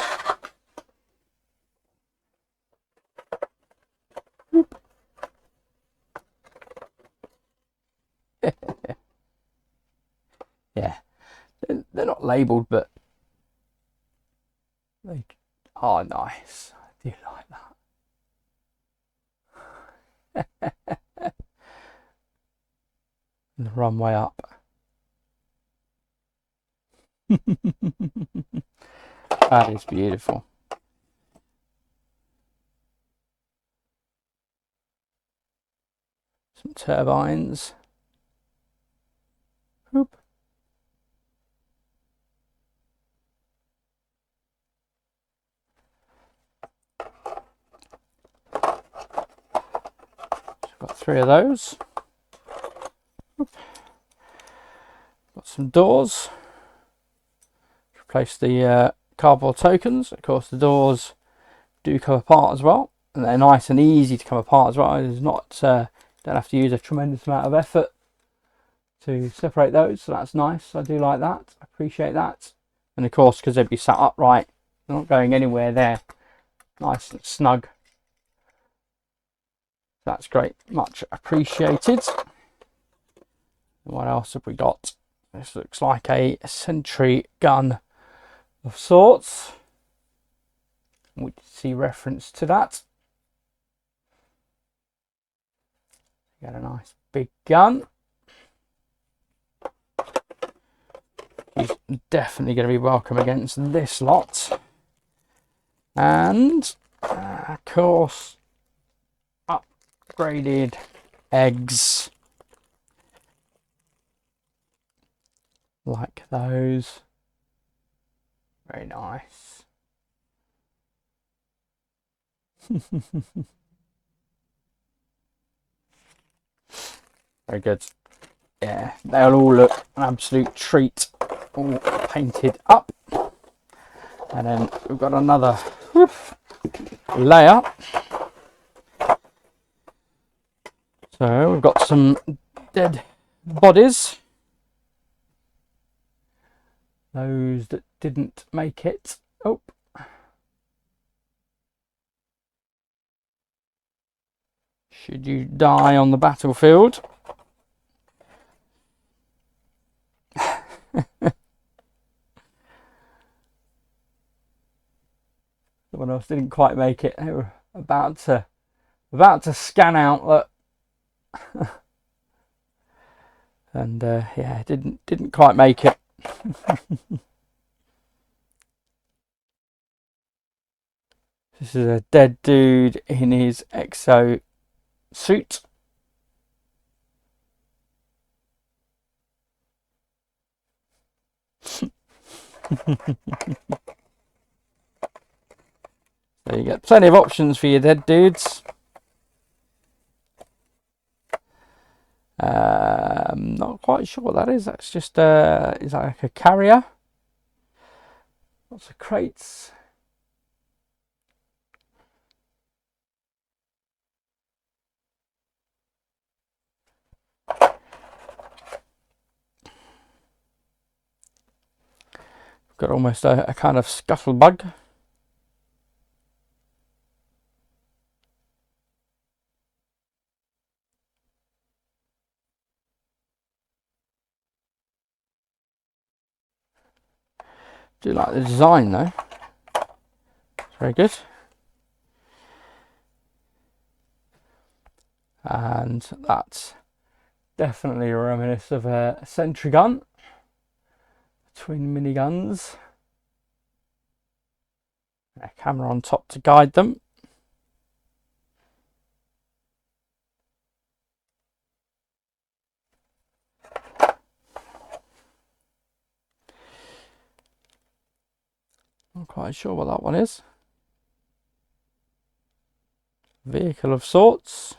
Yeah, they're not labelled, but they are nice. I do like that. And the runway up. That is beautiful. Some turbines. Whoop. Got 3 of those. Whoop. Got some doors. Replace the cardboard tokens. Of course, the doors do come apart as well, and they're nice and easy to come apart as well. It's not don't have to use a tremendous amount of effort to separate those, so that's nice. I do like that. I appreciate that. And of course, because they'd be sat upright, they're not going anywhere, there nice and snug. That's great, much appreciated. And what else have we got? This looks like a sentry gun of sorts. We see reference to that. Got a nice big gun. He's definitely going to be welcome against this lot. And of course, upgraded eggs like those. Very nice. Very good. Yeah, they'll all look an absolute treat, all painted up. And then we've got another layer. So we've got some dead bodies. Those that didn't make it. Oh. Should you die on the battlefield. Someone else didn't quite make it. They were about to scan out. Look. And yeah, didn't quite make it. This is a dead dude in his exo suit. So you get plenty of options for your dead dudes. I'm not quite sure what that is. That's just is that like a carrier? Lots of crates. Got almost a kind of scuttlebug. Do like the design though. It's very good. And that's definitely reminiscent of a sentry gun. Twin miniguns. A camera on top to guide them. Not quite sure what that one is. Vehicle of sorts.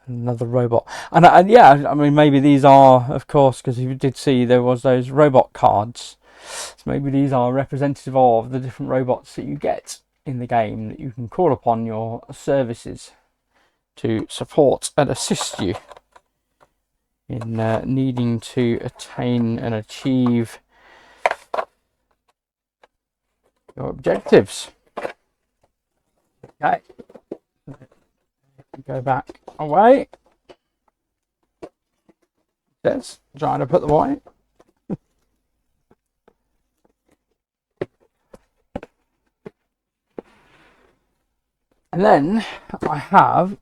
Another robot. And yeah, I mean, maybe these are, of course, because you did see there was those robot cards. So maybe these are representative of the different robots that you get in the game that you can call upon your services to support and assist you in needing to attain and achieve your objectives. Okay, go back away. Yes, trying to put them away. And then I have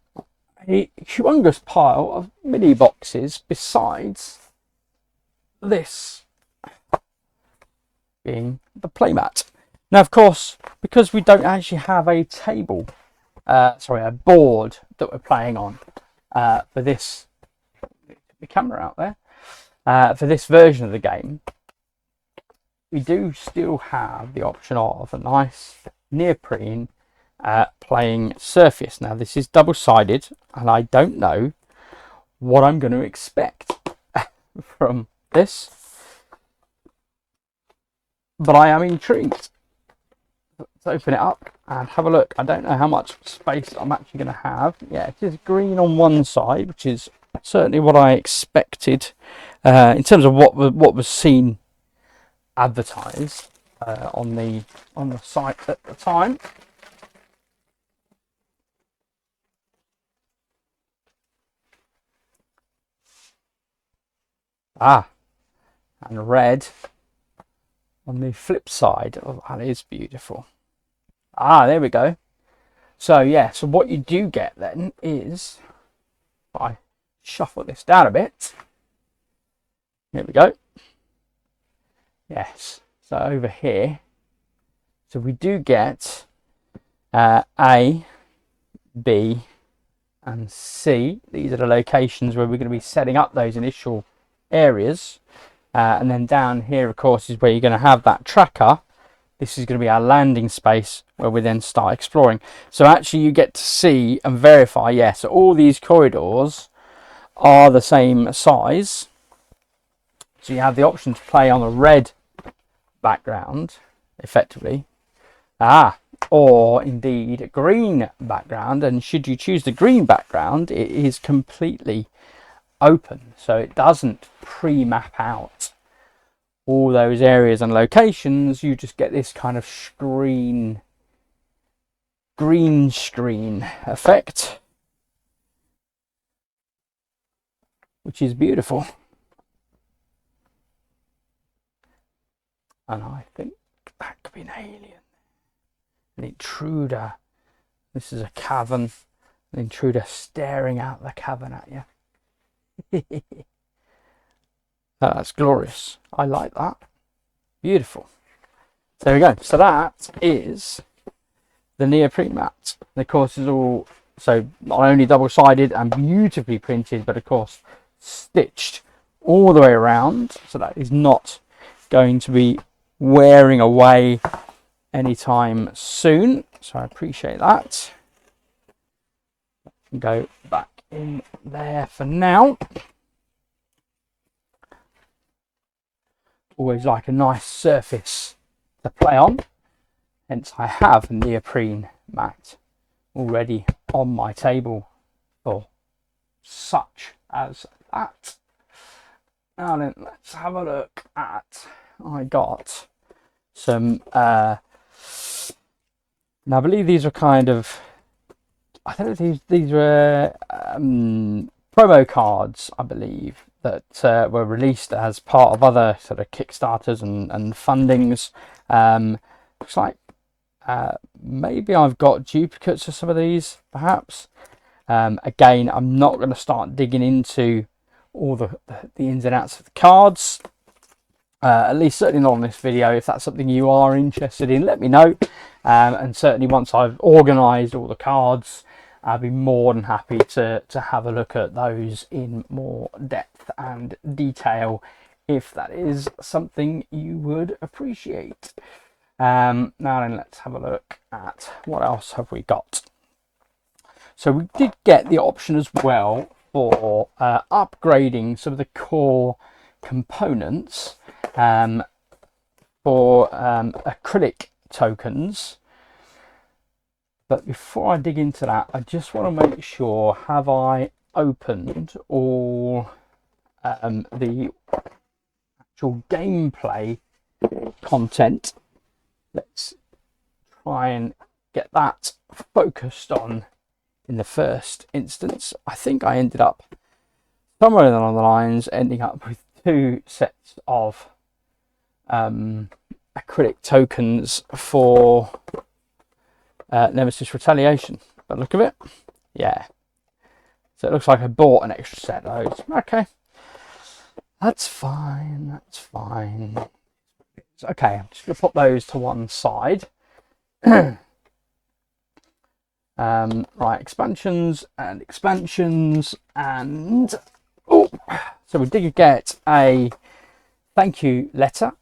a humongous pile of mini boxes besides this being the playmat. Now, of course, because we don't actually have a table, a board that we're playing on for this, the camera out there, for this version of the game, we do still have the option of a nice neoprene playing surface. Now, this is double-sided, and I don't know what I'm going to expect from this, but I am intrigued. Let's open it up and have a look. I don't know how much space I'm actually going to have. Yeah, it is green on one side, which is certainly what I expected in terms of what was seen advertised on the site at the time. And red on the flip side. Oh, that is beautiful. There we go. So yeah, so what you do get then is, if I shuffle this down a bit, here we go. Yes, so over here, so we do get A, B and C. These are the locations where we're going to be setting up those initial areas. And then down here, of course, is where you're going to have that tracker. This is going to be our landing space where we then start exploring. So actually you get to see and verify, yes, all these corridors are the same size. So you have the option to play on a red background, effectively. Or indeed a green background. And should you choose the green background, it is completely open. So it doesn't pre-map out all those areas and locations. You just get this kind of green screen effect, which is beautiful. And I think that could be an alien, an intruder. This is a cavern, an intruder staring out the cavern at you. That's glorious. I like that. Beautiful. There we go. So that is the neoprene mat. And of course, is all so not only double-sided and beautifully printed, but of course stitched all the way around. So that is not going to be wearing away anytime soon. So I appreciate that. Go back in there for now. Always like a nice surface to play on, hence I have a neoprene mat already on my table for such as that. Now then, let's have a look at, I got some now I believe these are kind of, I don't know if these were promo cards, I believe, that were released as part of other sort of Kickstarters and fundings. Looks like maybe I've got duplicates of some of these, perhaps. Again, I'm not going to start digging into all the ins and outs of the cards, at least certainly not on this video. If that's something you are interested in, let me know, and certainly once I've organised all the cards, I'll be more than happy to have a look at those in more depth and detail, if that is something you would appreciate. Now then, let's have a look at what else have we got. So we did get the option as well for upgrading some of the core components for acrylic tokens. But before I dig into that, I just want to make sure, have I opened all the actual gameplay content? Let's try and get that focused on in the first instance. I think I ended up somewhere along the lines ending up with 2 sets of acrylic tokens for Nemesis Retaliation. But look at it, yeah. So it looks like I bought an extra set of those. Okay, that's fine. That's fine. Okay, I'm just going to put those to one side. Right, expansions, and oh, so we did get a thank you letter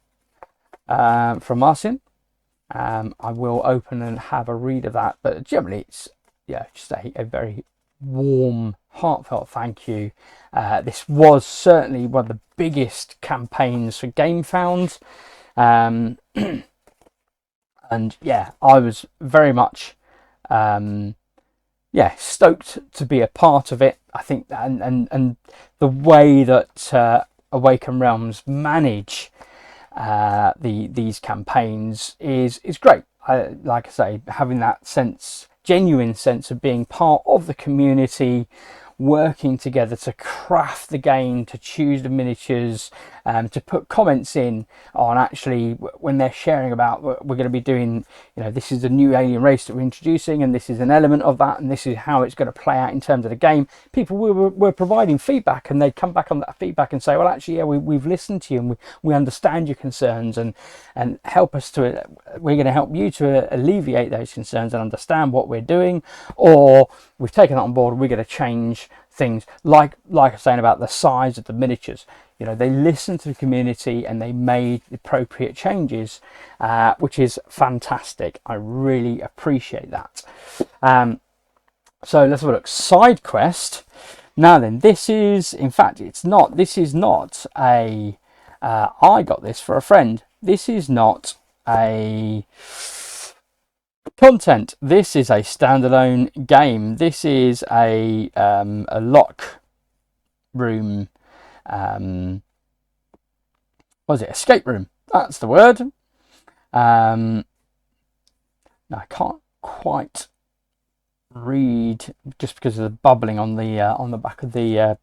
from Marcin. I will open and have a read of that, but generally it's, yeah, just a very warm, heartfelt thank you. This was certainly one of the biggest campaigns for gamefound, and yeah, I was very much yeah, stoked to be a part of it. I think that, and the way that Awaken Realms manage these campaigns is great. Like I say, having that sense, genuine sense of being part of the community, working together to craft the game, to choose the miniatures, to put comments in on actually when they're sharing about we're going to be doing, you know, this is a new alien race that we're introducing, and this is an element of that, and this is how it's going to play out in terms of the game. People were providing feedback, and they'd come back on that feedback and say, well, actually, yeah, we've listened to you, and we understand your concerns, and help us to, we're going to help you to alleviate those concerns and understand what we're doing, or we've taken that on board and we're going to change things, like I was saying about the size of the miniatures. You know, they listened to the community and they made the appropriate changes, which is fantastic. I really appreciate that. So let's have a look. Side quest. Now then, this is, in fact, this is not a, I got this for a friend. This is not a content. This is a standalone game. This is a lock room, what is it? Escape room. That's the word. Now I can't quite read just because of the bubbling on the back of the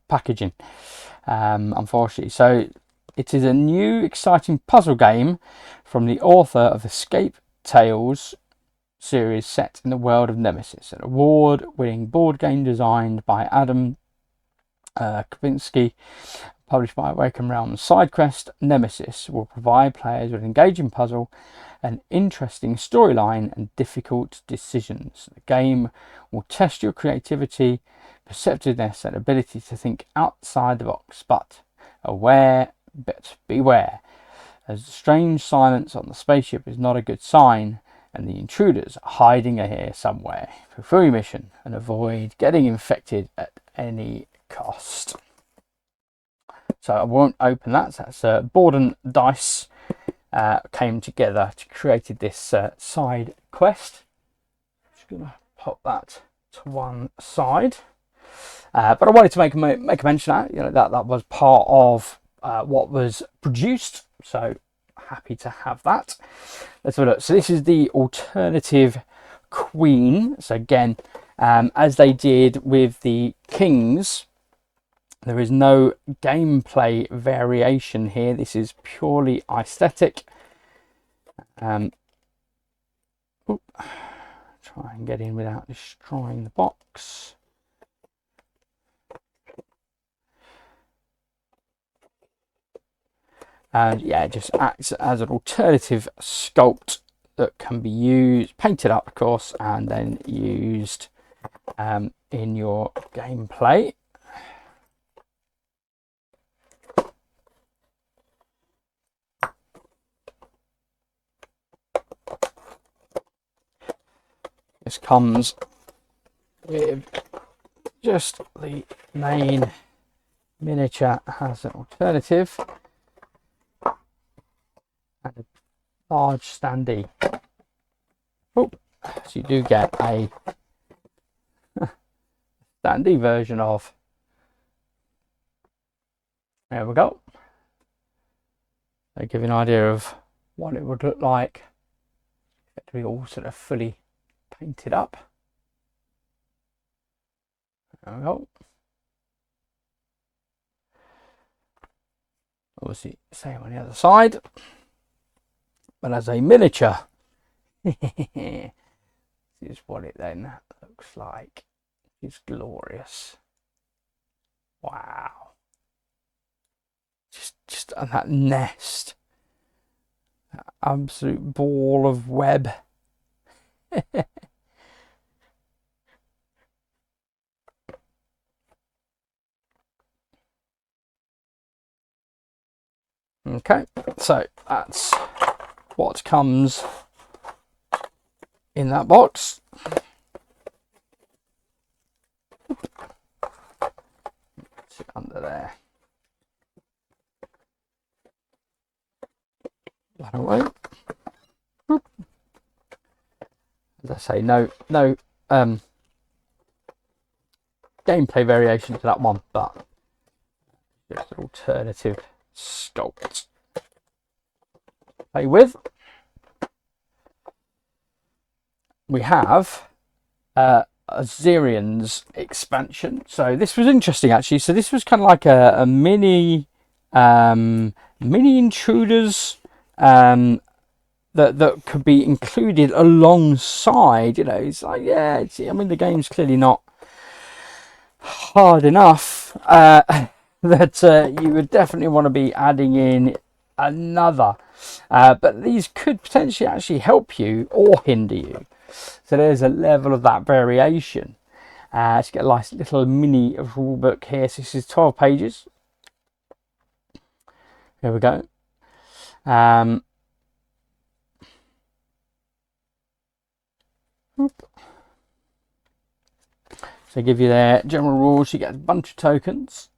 packaging, unfortunately. So it is a new exciting puzzle game from the author of Escape Tales series set in the world of Nemesis, an award-winning board game designed by Adam Kapinski, published by Awaken Realms. Side quest Nemesis will provide players with an engaging puzzle, an interesting storyline, and difficult decisions. The game will test your creativity, perceptiveness, and ability to think outside the box, but beware, as the strange silence on the spaceship is not a good sign, and the intruders are hiding here somewhere. Fulfill your mission and avoid getting infected at any cost. So I won't open that. That's board and dice came together to created this side quest. Just gonna pop that to one side. But I wanted to make a mention of that. You know, that was part of what was produced. So happy to have that. Let's have a look. So this is the alternative queen. So again, as they did with the kings, there is no gameplay variation here. This is purely aesthetic. Try and get in without destroying the box. And yeah, it just acts as an alternative sculpt that can be used, painted up of course, and then used in your gameplay. This comes with just the main miniature as an alternative and a large standee. Oh, so you do get a standee version of. There we go. They give you an idea of what it would look like to be all sort of fully painted up. There we go. Obviously, same on the other side, but as a miniature, this is what it then looks like. It's glorious. Wow. Just on that nest, that absolute ball of web. Okay, so that's what comes in that box. Sit under there. That away. As I say, no gameplay variation to that one, but just an alternative sculpt to play with. We have Azerian's expansion. So this was interesting actually. So this was kind of like a mini intruders that could be included alongside. You know, it's like, yeah, I mean, the game's clearly not hard enough that you would definitely want to be adding in another, but these could potentially actually help you or hinder you. So there's a level of that variation. Let's get a nice little mini rule book here. So this is 12 pages. Here we go. So give you their general rules. You get a bunch of tokens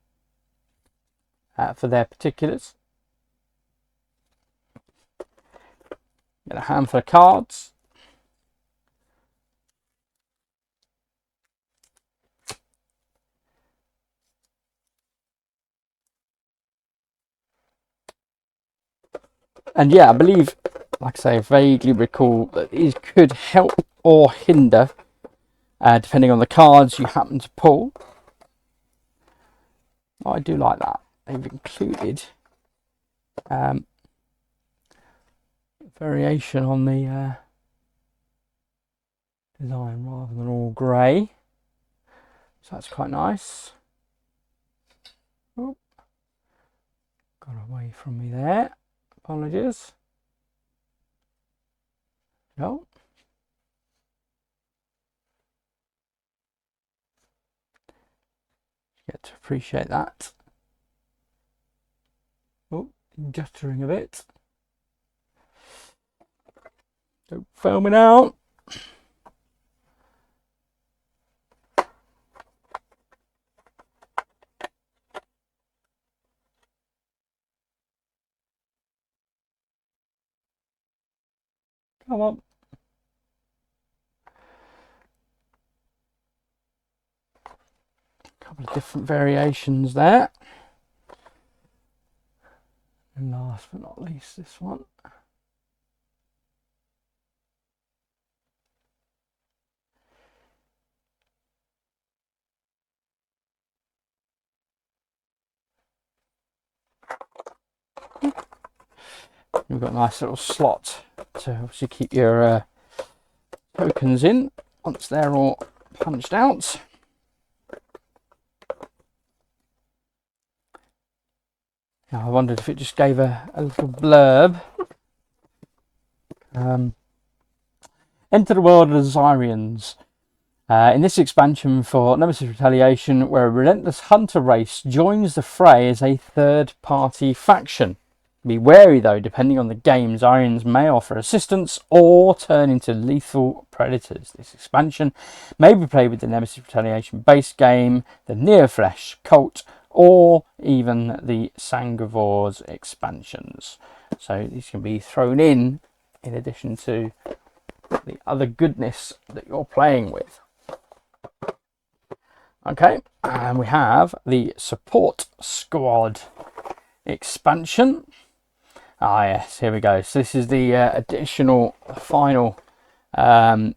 for their particulars. Get a handful of cards. And yeah, I believe, like I say, I vaguely recall that these could help or hinder, depending on the cards you happen to pull. Oh, I do like that. They've included variation on the design rather than all grey. So that's quite nice. Oh, got away from me there. Apologies. No. Get to appreciate that. Oh, juttering a bit. Don't fail me now. Come on. A couple of different variations there. And last but not least, this one. You've got a nice little slot to obviously keep your tokens in once they're all punched out. Now, I wondered if it just gave a little blurb. Enter the world of the Disoriented. In this expansion for Nemesis Retaliation, where a relentless hunter race joins the fray as a third-party faction. Be wary though, depending on the game, Zarians may offer assistance or turn into lethal predators. This expansion may be played with the Nemesis Retaliation base game, the Near-Flesh Cult, or even the Sanguivores expansions. So these can be thrown in addition to the other goodness that you're playing with. Okay, and we have the Support Squad expansion. Ah yes, here we go. So this is the additional final additional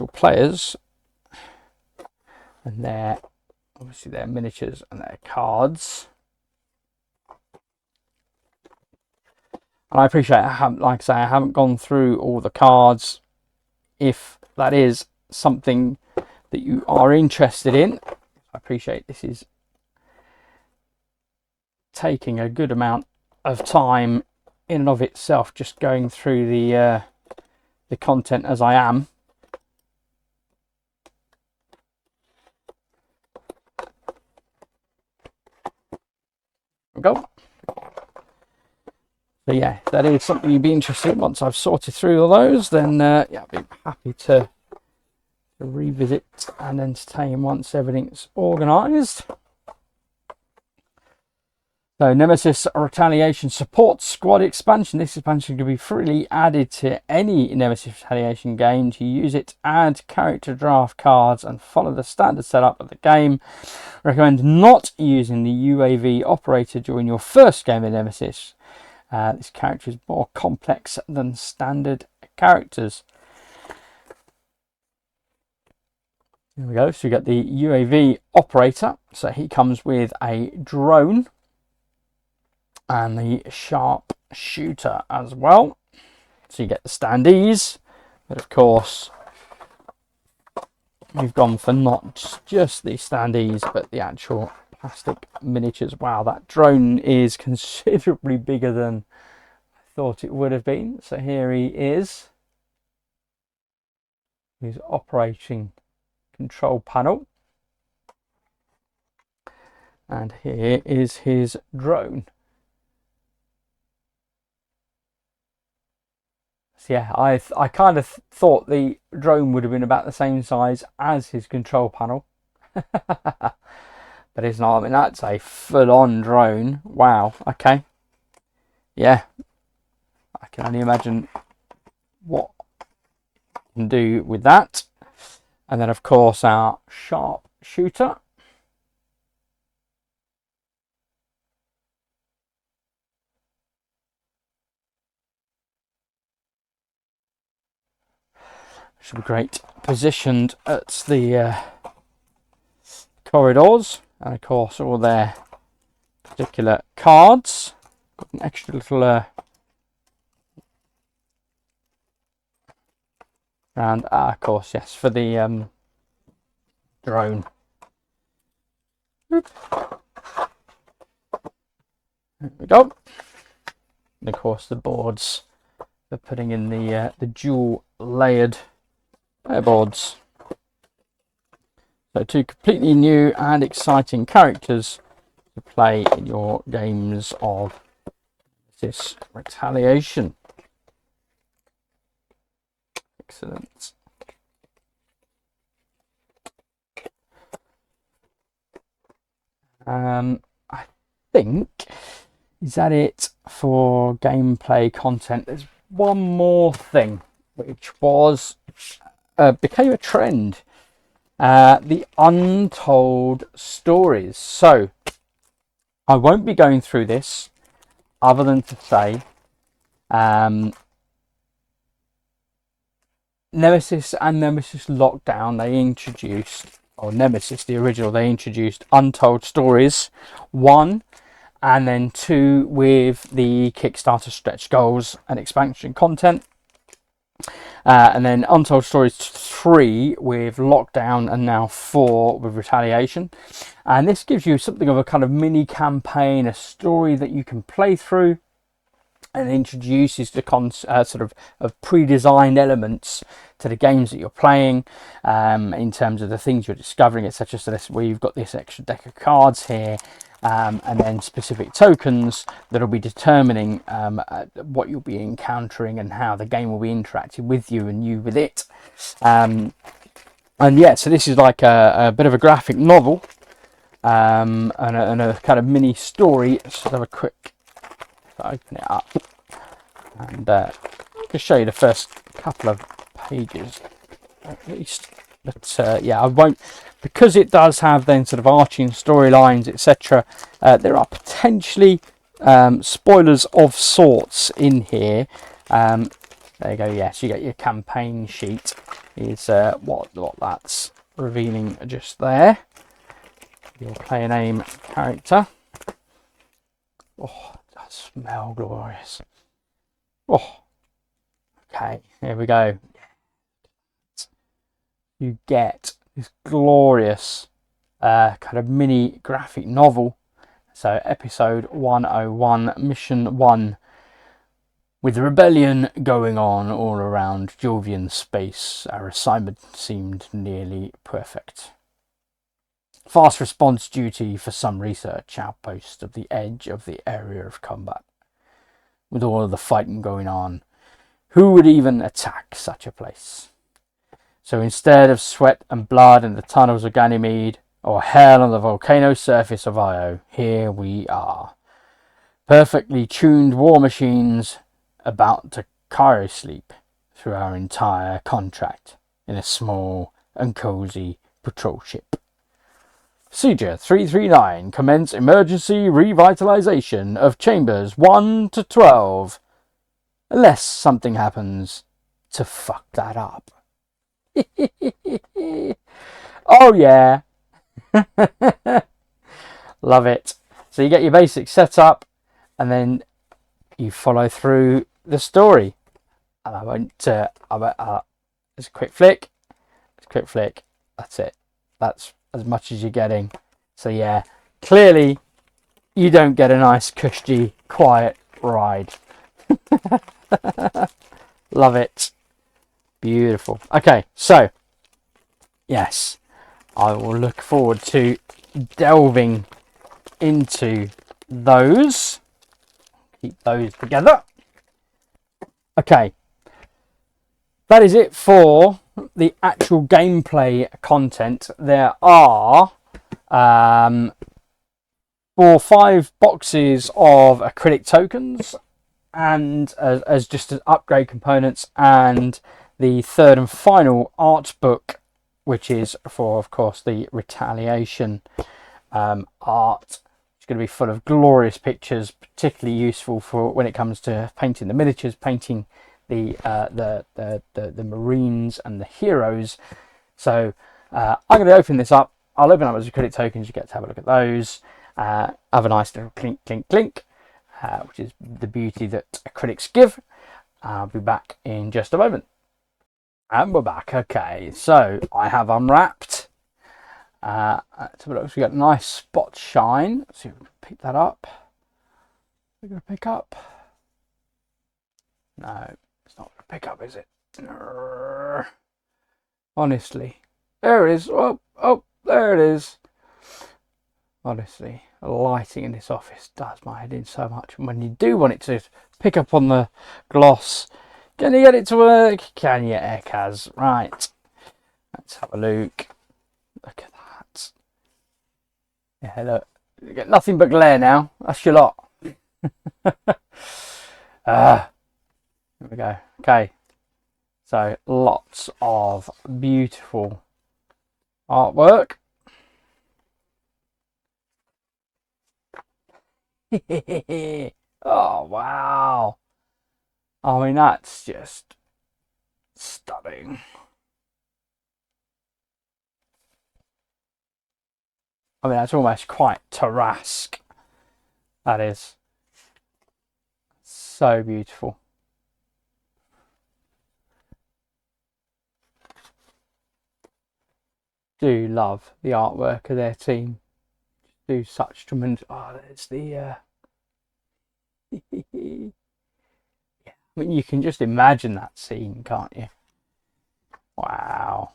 players, and their obviously their miniatures and their cards. And I appreciate like I say, I haven't gone through all the cards. If that is something that you are interested in, I appreciate this is taking a good amount of time in and of itself, just going through the content as I am. There we go. So yeah, if that is something you'd be interested in, once I've sorted through all those, then yeah, I'd be happy to revisit and entertain once everything's organised. So Nemesis Retaliation Support Squad expansion. This expansion can be freely added to any Nemesis Retaliation game. To use it, add character draft cards and follow the standard setup of the game. Recommend not using the UAV operator during your first game of Nemesis. This character is more complex than standard characters. There we go. So you get the UAV operator. So he comes with a drone and the sharp shooter as well. So you get the standees, but of course we've gone for not just the standees but the actual plastic miniatures. Wow, that drone is considerably bigger than I thought it would have been. So here he is. He's operating control panel. And here is his drone. So yeah, I kind of thought the drone would have been about the same size as his control panel. But it's not. I mean, that's a full-on drone. Wow, okay. Yeah, I can only imagine what you can do with that. And then, of course, our sharpshooter. Should be great. Positioned at the corridors. And, of course, all their particular cards. Got an extra little... and, of course, yes, for the drone. Oop. There we go. And of course the boards for putting in the dual layered boards. So 2 completely new and exciting characters to play in your games of this Retaliation. Excellent. I think, is that it for gameplay content? There's one more thing which was became a trend, the untold stories. So I won't be going through this other than to say Nemesis and Nemesis Lockdown, they introduced, or Nemesis the original, they introduced Untold Stories 1 and then 2 with the Kickstarter stretch goals and expansion content, and then Untold Stories 3 with Lockdown, and now 4 with Retaliation. And this gives you something of a kind of mini campaign, a story that you can play through, and introduces the sort of pre-designed elements to the games that you're playing, in terms of the things you're discovering, etc. So this, where you've got this extra deck of cards here, and then specific tokens that will be determining what you'll be encountering and how the game will be interacting with you and you with it. And yeah, so this is like a bit of a graphic novel, and a kind of mini story. Let's just have a quick open it up, and I can show you the first couple of pages at least. But yeah, I won't, because it does have then sort of arching storylines, etc. There are potentially spoilers of sorts in here. There you go. Yes, you get your campaign sheet. Is what that's revealing just there. Your player name character. Oh, that smell glorious. Oh, okay, here we go. You get this glorious kind of mini graphic novel. So episode 101, mission 1. With the rebellion going on all around Jovian space, our assignment seemed nearly perfect. Fast response duty for some research outpost of the edge of the area of combat. With all of the fighting going on, who would even attack such a place? So instead of sweat and blood in the tunnels of Ganymede, or hell on the volcano surface of Io, here we are. Perfectly tuned war machines about to cryo-sleep through our entire contract in a small and cozy patrol ship. Procedure 339, commence emergency revitalization of chambers 1 to 12, unless something happens to fuck that up. Oh yeah. Love it. So you get your basic setup, and then you follow through the story. And I won't it's a quick flick. It's a quick flick. That's it. That's as much as you're getting. So yeah, clearly you don't get a nice cushy quiet ride. Love it. Beautiful. Okay, so yes, I will look forward to delving into those. Keep those together. Okay, that is it for the actual gameplay content. There are 4 or 5 boxes of acrylic tokens, and as just as upgrade components, and the third and final art book, which is for, of course, the Retaliation art. It's going to be full of glorious pictures, particularly useful for when it comes to painting the miniatures, painting the Marines and the heroes. So I'm going to open this up. I'll open up as acrylic tokens. You get to have a look at those. Have a nice little clink, clink, clink, which is the beauty that acrylics give. I'll be back in just a moment. And we're back. Okay, so I have unwrapped. Let's have a look. So we got a nice spot shine. Let's see if we can pick that up. We're going to pick up. No, it's not going to pick up, is it? Honestly, there it is. Oh, there it is. Honestly, the lighting in this office does my head in so much. And when you do want it to pick up on the gloss, can you get it to work? Can you, Ekaz? Right. Let's have a look. Look at that. Yeah, look. You get nothing but glare now. That's your lot. There we go. Okay. So, lots of beautiful artwork. Oh, wow. I mean, that's just stunning. I mean, that's almost quite Tarrasque. That is. So beautiful. Do love the artwork of their team. Do such tremendous. Oh, there's the. Yeah. I mean, you can just imagine that scene, can't you? Wow.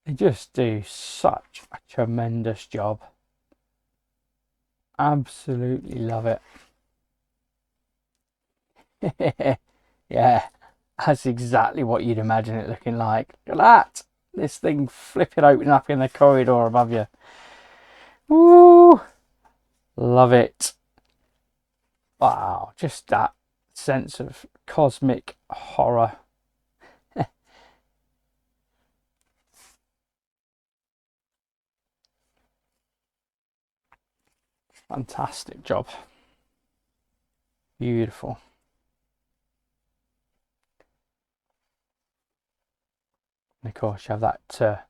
They just do such a tremendous job. Absolutely love it. Yeah, that's exactly what you'd imagine it looking like. Look at that. This thing flipping open up in the corridor above you. Woo! Love it. Wow, just that sense of cosmic horror. Fantastic job. Beautiful. And of course, you have that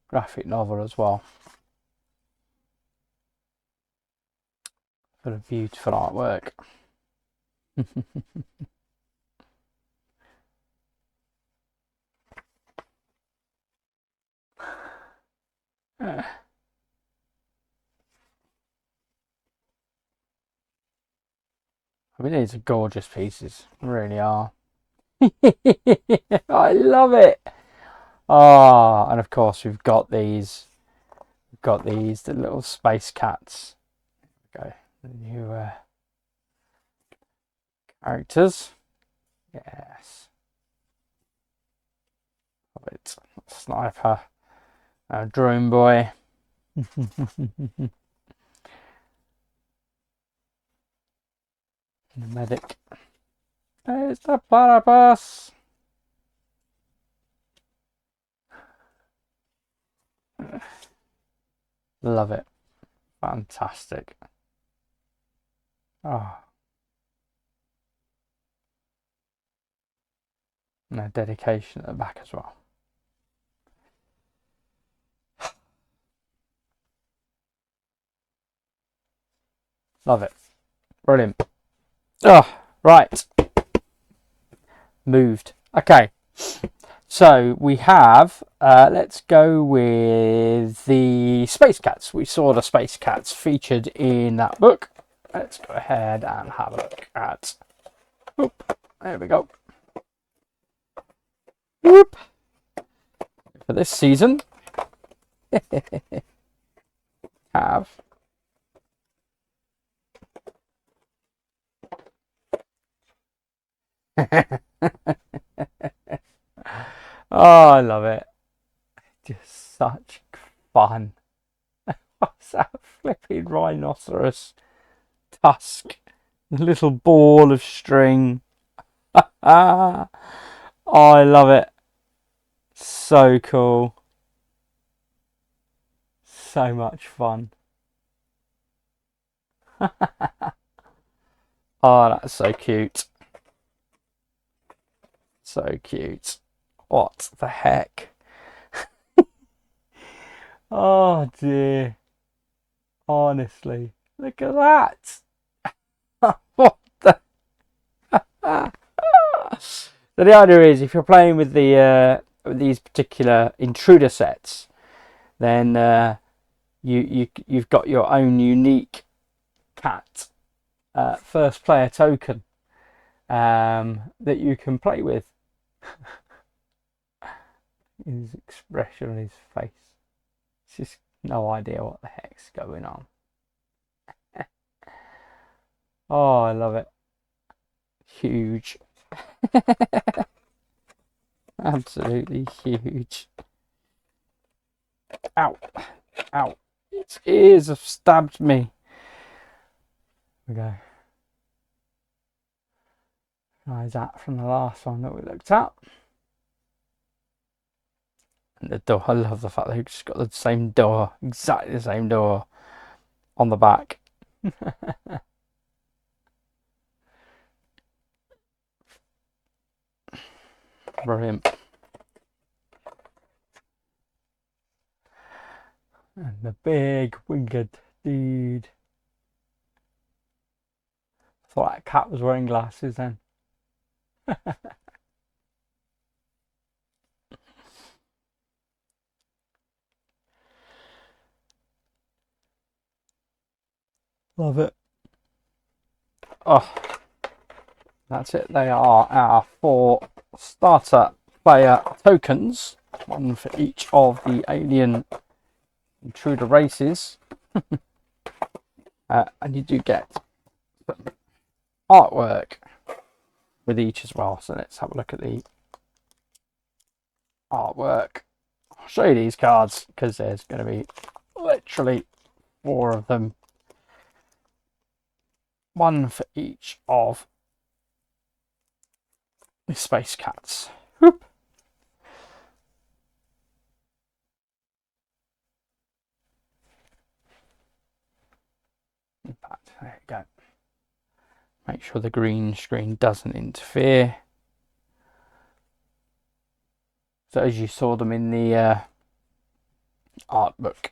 graphic novel as well. Full of beautiful artwork. I mean, these are gorgeous pieces, really are. I love it. Ah, and of course we've got these. The little space cats. Okay, the new characters. Yes. Love it. Sniper, drone boy. The medic. It's the platypus. Love it. Fantastic. Oh. And a dedication at the back as well. Love it. Brilliant. Oh, right. Moved. Okay. So we have, let's go with the Space Cats. We saw the Space Cats featured in that book. Let's go ahead and have a look at, oop, there we go. Whoop. for this season have oh, I love it. Just such fun. What's that flipping rhinoceros tusk? The little ball of string. Oh, I love it. So cool. So much fun. Oh, that's so cute. So cute. What the heck? Oh dear. Honestly. Look at that. What the? So the idea is, if you're playing with the with these particular intruder sets, then you've got your own unique cat first player token that you can play with. His expression on his face, it's just no idea what the heck's going on. Oh, I love it. Huge. Absolutely huge. Ow. Ow. Its ears have stabbed me. There we go. How's that from the last one that we looked at? And the door, I love the fact that they've just got the same door, exactly the same door on the back. Brilliant. And the big winged dude. I thought that cat was wearing glasses then. Love it. Oh, that's it. They are our 4 starter player tokens, one for each of the alien intruder races. And you do get some artwork with each as well. So let's have a look at the artwork. I'll show you these cards because there's going to be literally 4 of them. One for each of the space cats. Whoop. In fact, there you go. Make sure the green screen doesn't interfere. So as you saw them in the art book.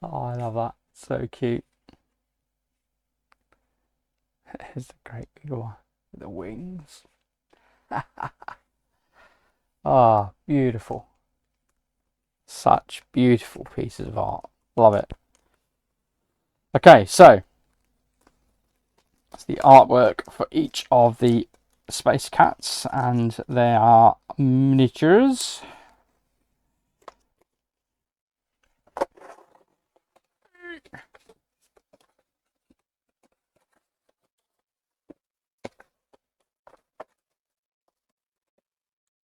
Oh, I love that. So cute. Here's the great big one with the wings. Ah, beautiful. Such beautiful pieces of art. Love it. Okay, so that's the artwork for each of the space cats, and they are miniatures.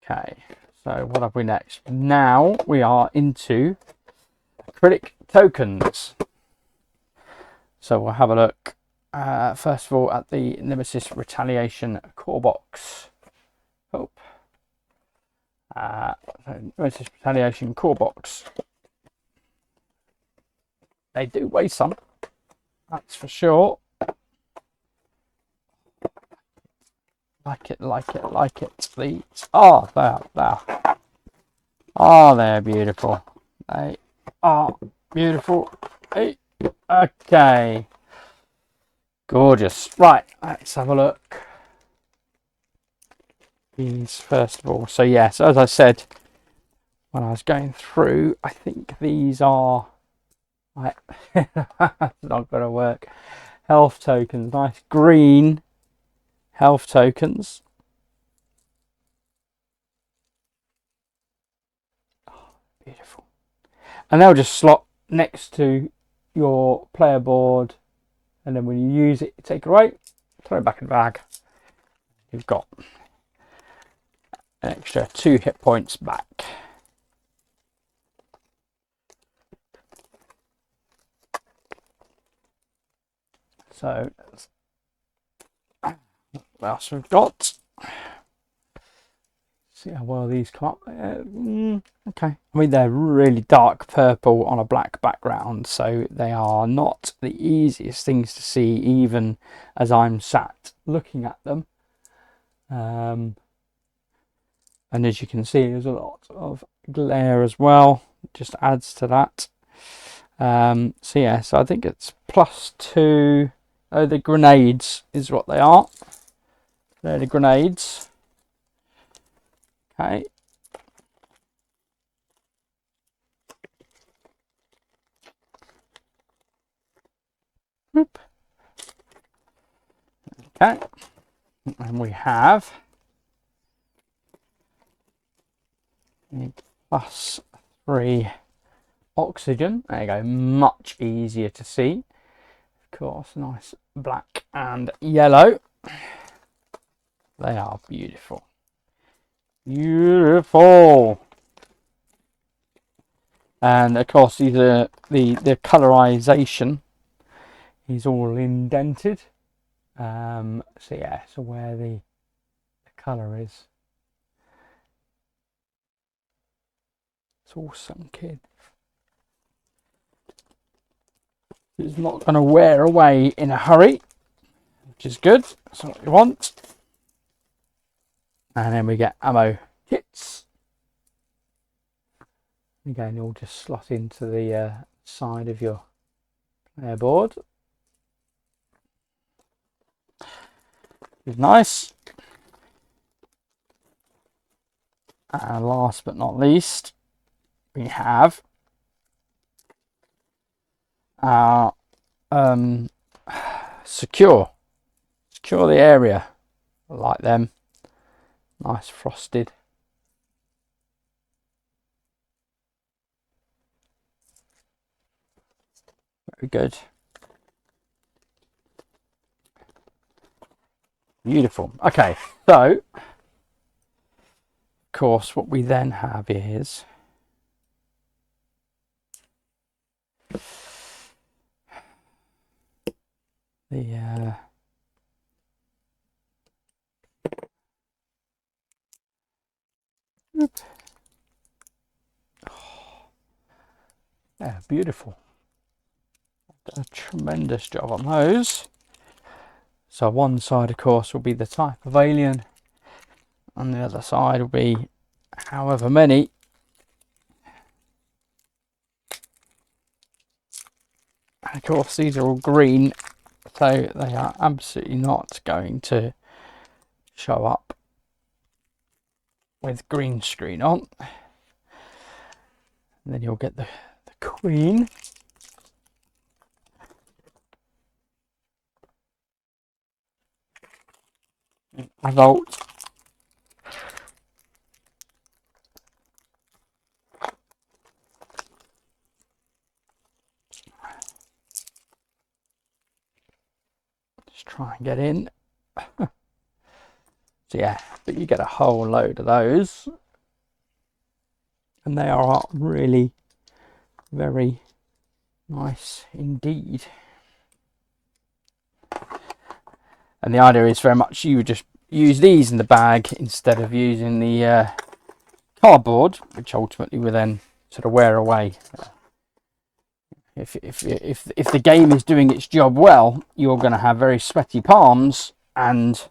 Okay, so what have we next? Now we are into acrylic tokens. So we'll have a look first of all at the Nemesis Retaliation core box. So Nemesis Retaliation core box. They do weigh some, that's for sure. Like it, like it, like it. These, oh, there. Oh, they're beautiful. They are beautiful. Hey. Okay. Gorgeous. Right, let's have a look. These first of all. So yes, as I said when I was going through, I think these are like it's not going to work. Health tokens, nice green health tokens. Oh, beautiful. And they'll just slot next to your player board, and then when you use it, you take it away, throw it back in the bag. You've got an extra 2 hit points back. So what else we've got? See how well these come up. Okay, I mean, they're really dark purple on a black background, so they are not the easiest things to see even as I'm sat looking at them. And as you can see, there's a lot of glare as well, just adds to that. So yeah, so I think it's +2. Oh, the grenades is what they are. They're the grenades. Okay. Whoop. Okay. And we have +3 oxygen. There you go, much easier to see. Of course, nice black and yellow. They are beautiful. Beautiful. And of course, these are the colorization is all indented. So yeah, so where the color is, it's all sunk in. It's not going to wear away in a hurry, which is good. That's what we want. And then we get ammo kits. Again, you'll just slot into the side of your player board. Is nice. And last but not least, we have our secure the area. I like them. Nice frosted. Very good. Beautiful. Okay, so of course what we then have is the yeah, beautiful. Done a tremendous job on those. So one side, of course, will be the type of alien, and the other side will be however many. And of course, these are all green, so they are absolutely not going to show up with green screen on. And then you'll get the queen. Adult. Just try and get in. So yeah, but you get a whole load of those. And they are really very nice indeed. And the idea is very much you would just use these in the bag instead of using the cardboard, which ultimately will then sort of wear away. If the game is doing its job well, you're going to have very sweaty palms, and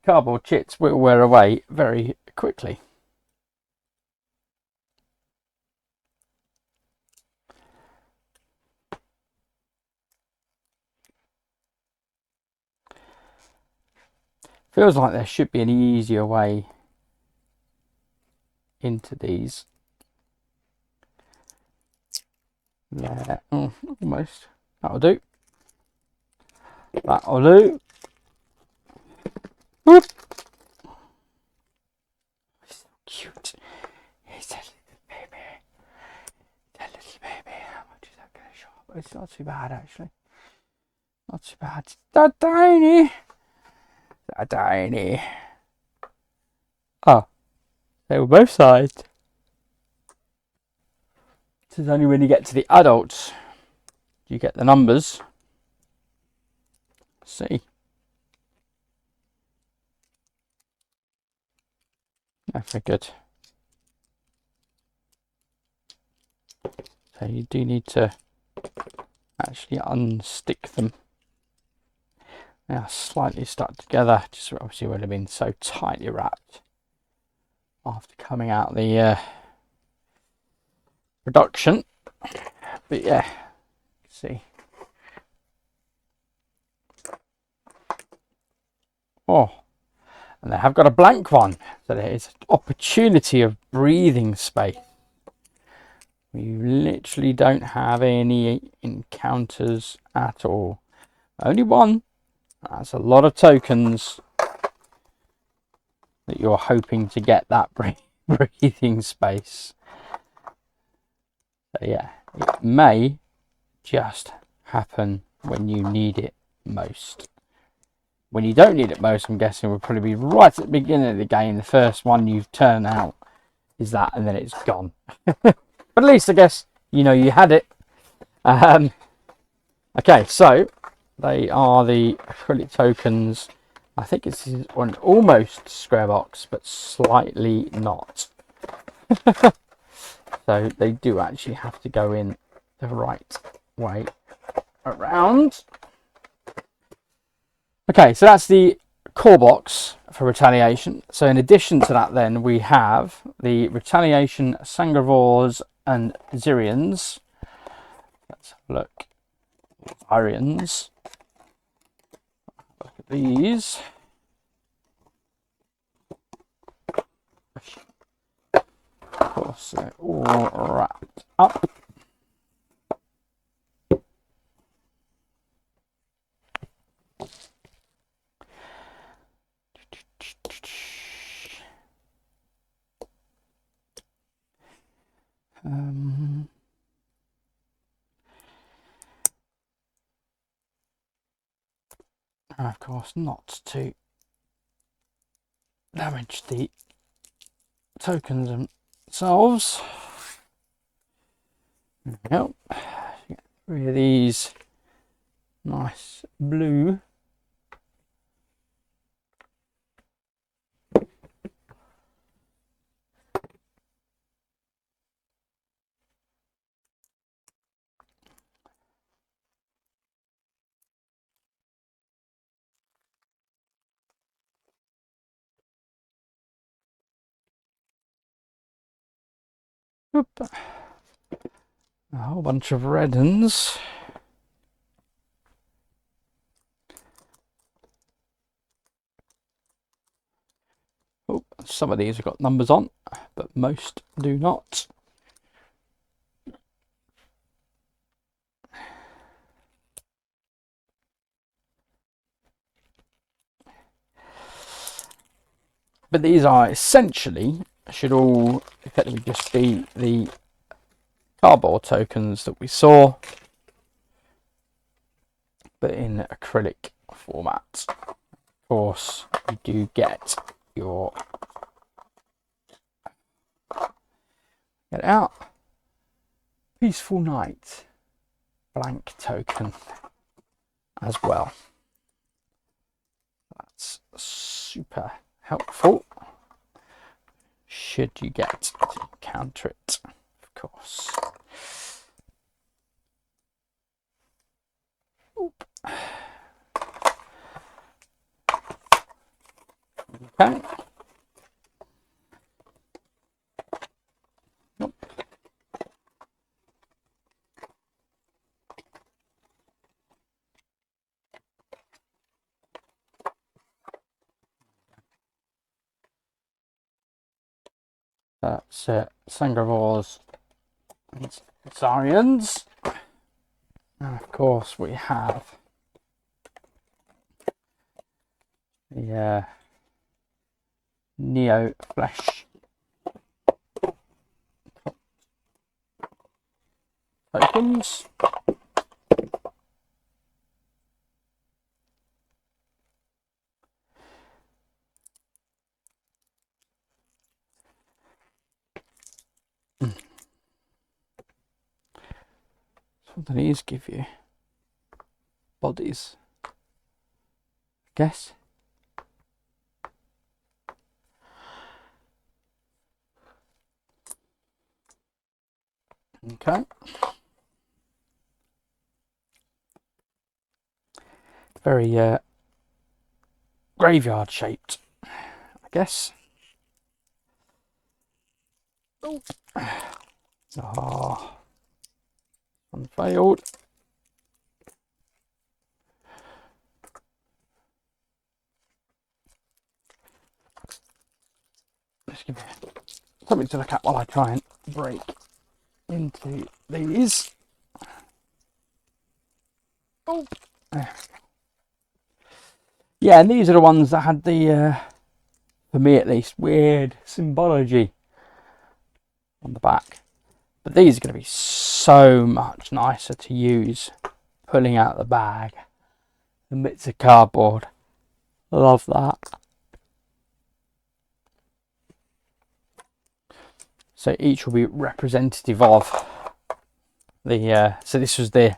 cardboard chits will wear away very quickly. Feels like there should be an easier way into these. Yeah, almost. That'll do. That'll do. Whoop. So cute. He's a little baby. That little baby. How much is that going to shop? It's not too bad, actually. Not too bad. That tiny. That tiny. Oh, they were both sides. This is only when you get to the adults you get the numbers. Let's see. No, very good. So you do need to actually unstick them. They are slightly stuck together, just obviously would have been so tightly wrapped after coming out the production. But yeah, see. Oh, and they have got a blank one, so there is an opportunity of breathing space. You literally don't have any encounters at all. Only one. That's a lot of tokens that you're hoping to get that breathing space. So yeah, it may just happen when you need it most. When you don't need it most, I'm guessing will probably be right at the beginning of the game. The first one you turn out is that, and then it's gone. But at least I guess you know you had it. Okay, so they are the acrylic tokens. I think it's one almost square box, but slightly not. So they do actually have to go in the right way around. Okay, so that's the core box for Retaliation. So in addition to that, then we have the Retaliation Sangravors and Zirians. Let's have a look. Zirians. Look at these. Of course, they're all wrapped up. And of course, not to damage the tokens themselves. Yep. Get rid of these nice blue. Oop. A whole bunch of red ones. Oh, some of these have got numbers on, but most do not. But these are essentially, should all effectively just be the cardboard tokens that we saw, but in acrylic format. Of course, you do get your, get it out, Peaceful Night blank token as well. That's super helpful should you get to encounter it, of course. Oop. Okay. Nope. That's Sangravors and Zarians. And of course we have the Neo Flesh tokens. What do these give you? Bodies, I guess. Okay. Very graveyard shaped, I guess. Oh, one failed. Just give me something to look at while I try and break into these. Oh. Yeah, and these are the ones that had the, for me at least, weird symbology on the back. But these are going to be so much nicer to use pulling out the bag than bits of cardboard. I love that. So each will be representative of the, so this was the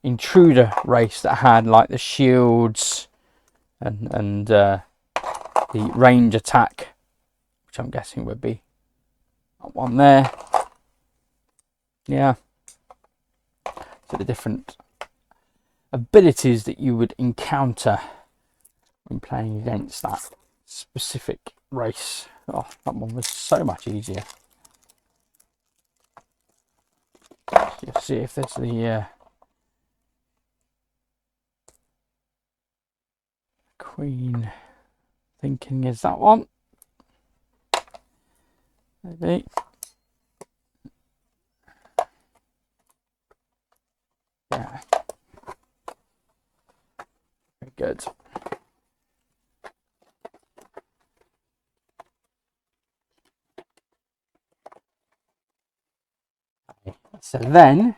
intruder race that had like the shields and the range attack, which I'm guessing would be that one there. Yeah. So the different abilities that you would encounter when playing against that specific race. Oh, that one was so much easier. Let's see if there's the Queen. Thinking is that one. Maybe. Yeah. Very good. So then,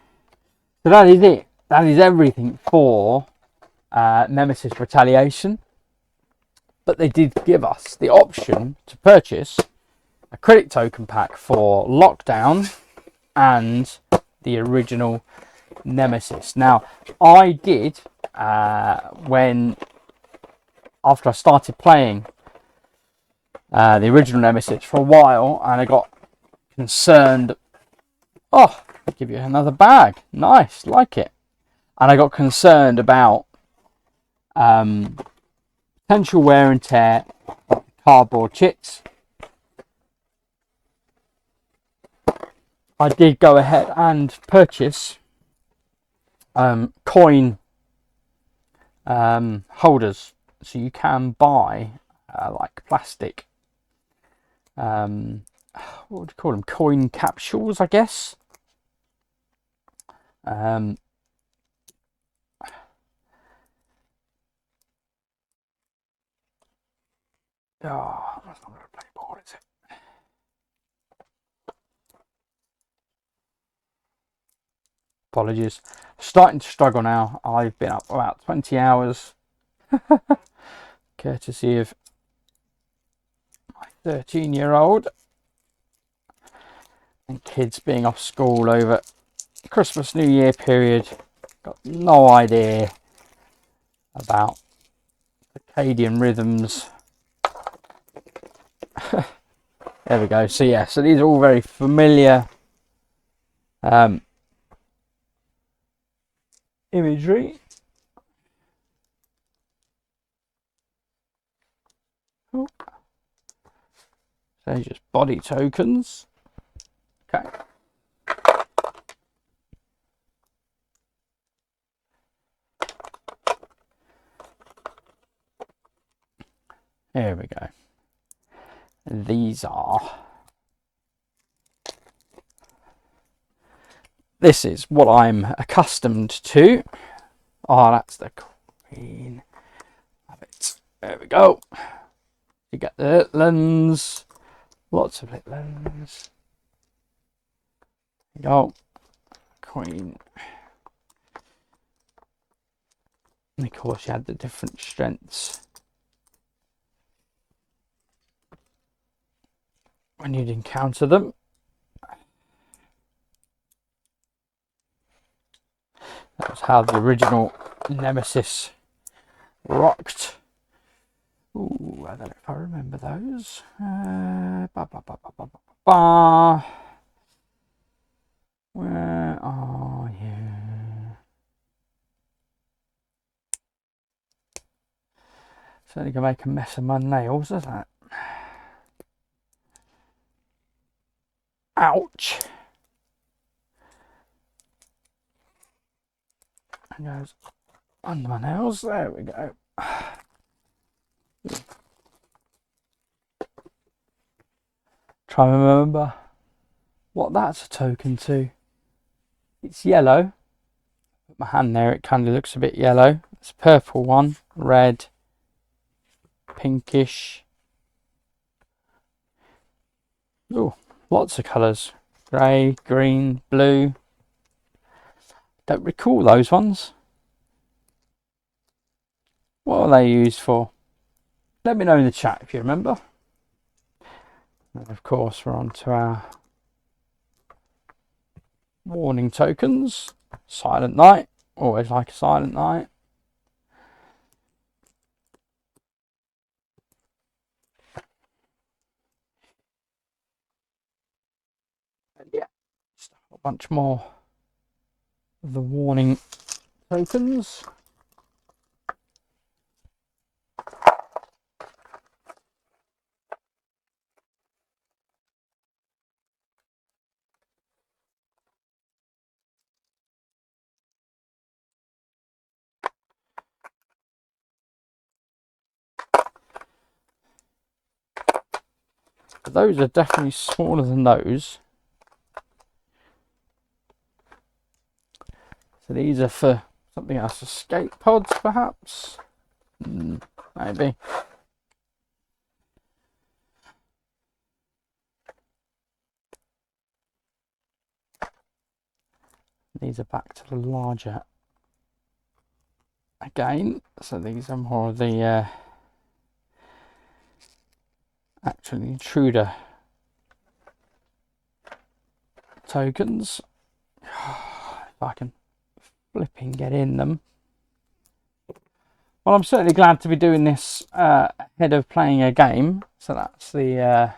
so that is it. That is everything for Nemesis Retaliation. But they did give us the option to purchase a credit token pack for Lockdown and the original Nemesis. Now, I did after I started playing the original Nemesis for a while, and I got concerned. Oh, I'll give you another bag. Nice, like it. And I got concerned about potential wear and tear of cardboard chits. I did go ahead and purchase coin holders, so you can buy like plastic, what would you call them, coin capsules, I guess. Oh, that's not going to play ball, is it? Apologies. Starting to struggle now. I've been up about 20 hours. Courtesy of my 13-year-old. And kids being off school over Christmas, New Year period. Got no idea about circadian rhythms. There we go. So yeah, so these are all very familiar imagery. Oh. So just body tokens. Okay. There we go. These are. This is what I'm accustomed to. Oh, that's the Queen. Have it. There we go. You get the lens, lots of little lens. There you go, Queen. And of course you had the different strengths when you'd encounter them. That was how the original Nemesis rocked. Ooh, I don't know if I remember those. Where are you? Certainly can make a mess of my nails, doesn't it? Ouch! And goes under my nails. There we go. Try and remember what that's a token to. It's yellow. Put my hand there, it kind of looks a bit yellow. It's a purple one, red, pinkish. Oh, lots of colours. Grey, green, blue. Don't recall those ones. What are they used for? Let me know in the chat if you remember. And of course, we're on to our warning tokens. Silent night. Always like a silent night. And yeah, just a bunch more of the warning tokens. But those are definitely smaller than those. So these are for something else, escape pods perhaps? Maybe. These are back to the larger again. So these are more of the actual intruder tokens. If I can flipping get in them. Well, I'm certainly glad to be doing this ahead of playing a game. So that's the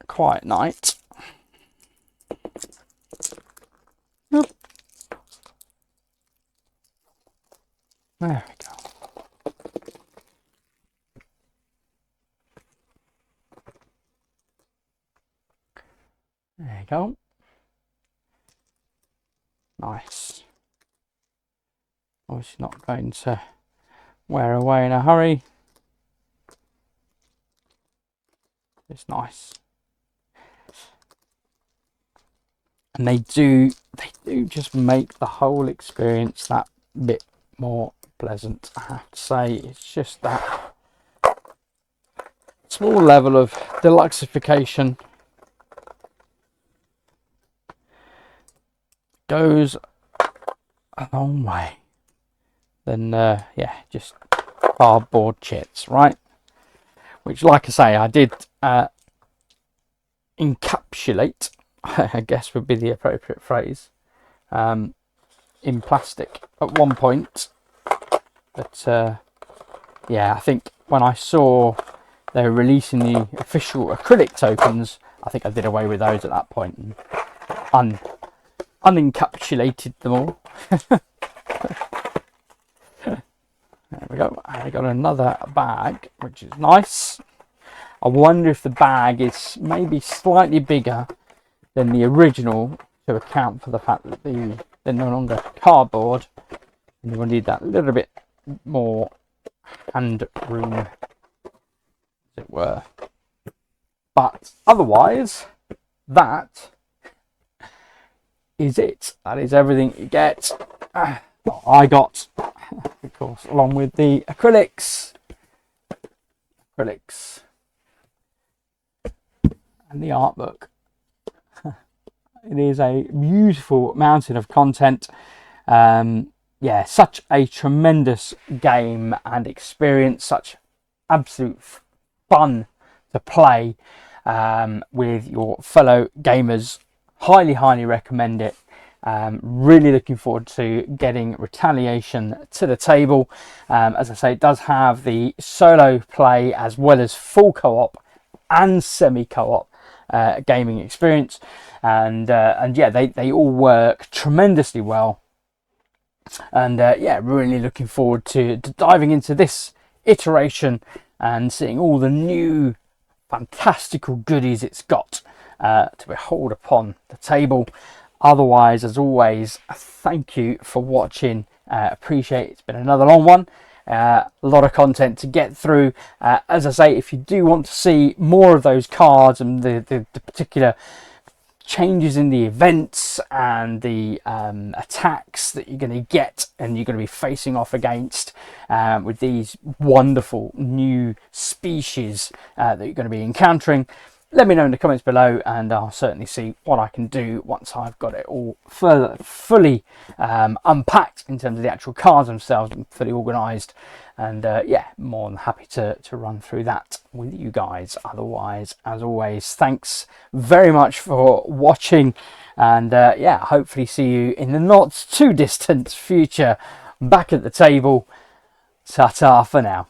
quiet night. Oop. There we go. There you go. Nice. Obviously not going to wear away in a hurry. It's nice. And they do just make the whole experience that bit more pleasant, I have to say. It's just that small level of deluxification goes a long way than yeah, just cardboard chits, right? Which, like I say, I did encapsulate, I guess would be the appropriate phrase, in plastic at one point. But yeah, I think when I saw they were releasing the official acrylic tokens, I think I did away with those at that point and unencapsulated them all. There we go. I got another bag, which is nice. I wonder if the bag is maybe slightly bigger than the original to account for the fact that they're no longer cardboard, and you will need that little bit more hand room, as it were. But otherwise, that is it. That is everything you get. I got, of course, along with the acrylics. acrylics, and the art book. It is a beautiful mountain of content. Yeah, such a tremendous game and experience, such absolute fun to play with your fellow gamers. Highly recommend it. Really looking forward to getting Retaliation to the table. As I say, it does have the solo play as well as full co-op and semi-co-op gaming experience, and yeah, they all work tremendously well. And yeah, really looking forward to diving into this iteration and seeing all the new fantastical goodies it's got to behold upon the table. Otherwise, as always, thank you for watching. Appreciate it. It's been another long one. A lot of content to get through. As I say, if you do want to see more of those cards and the particular changes in the events and the attacks that you're going to get and you're going to be facing off against with these wonderful new species that you're going to be encountering, let me know in the comments below, and I'll certainly see what I can do once I've got it all fully unpacked in terms of the actual cards themselves and fully organised. And yeah, more than happy to run through that with you guys. Otherwise, as always, thanks very much for watching, and yeah, hopefully see you in the not too distant future back at the table. Ta-ta for now.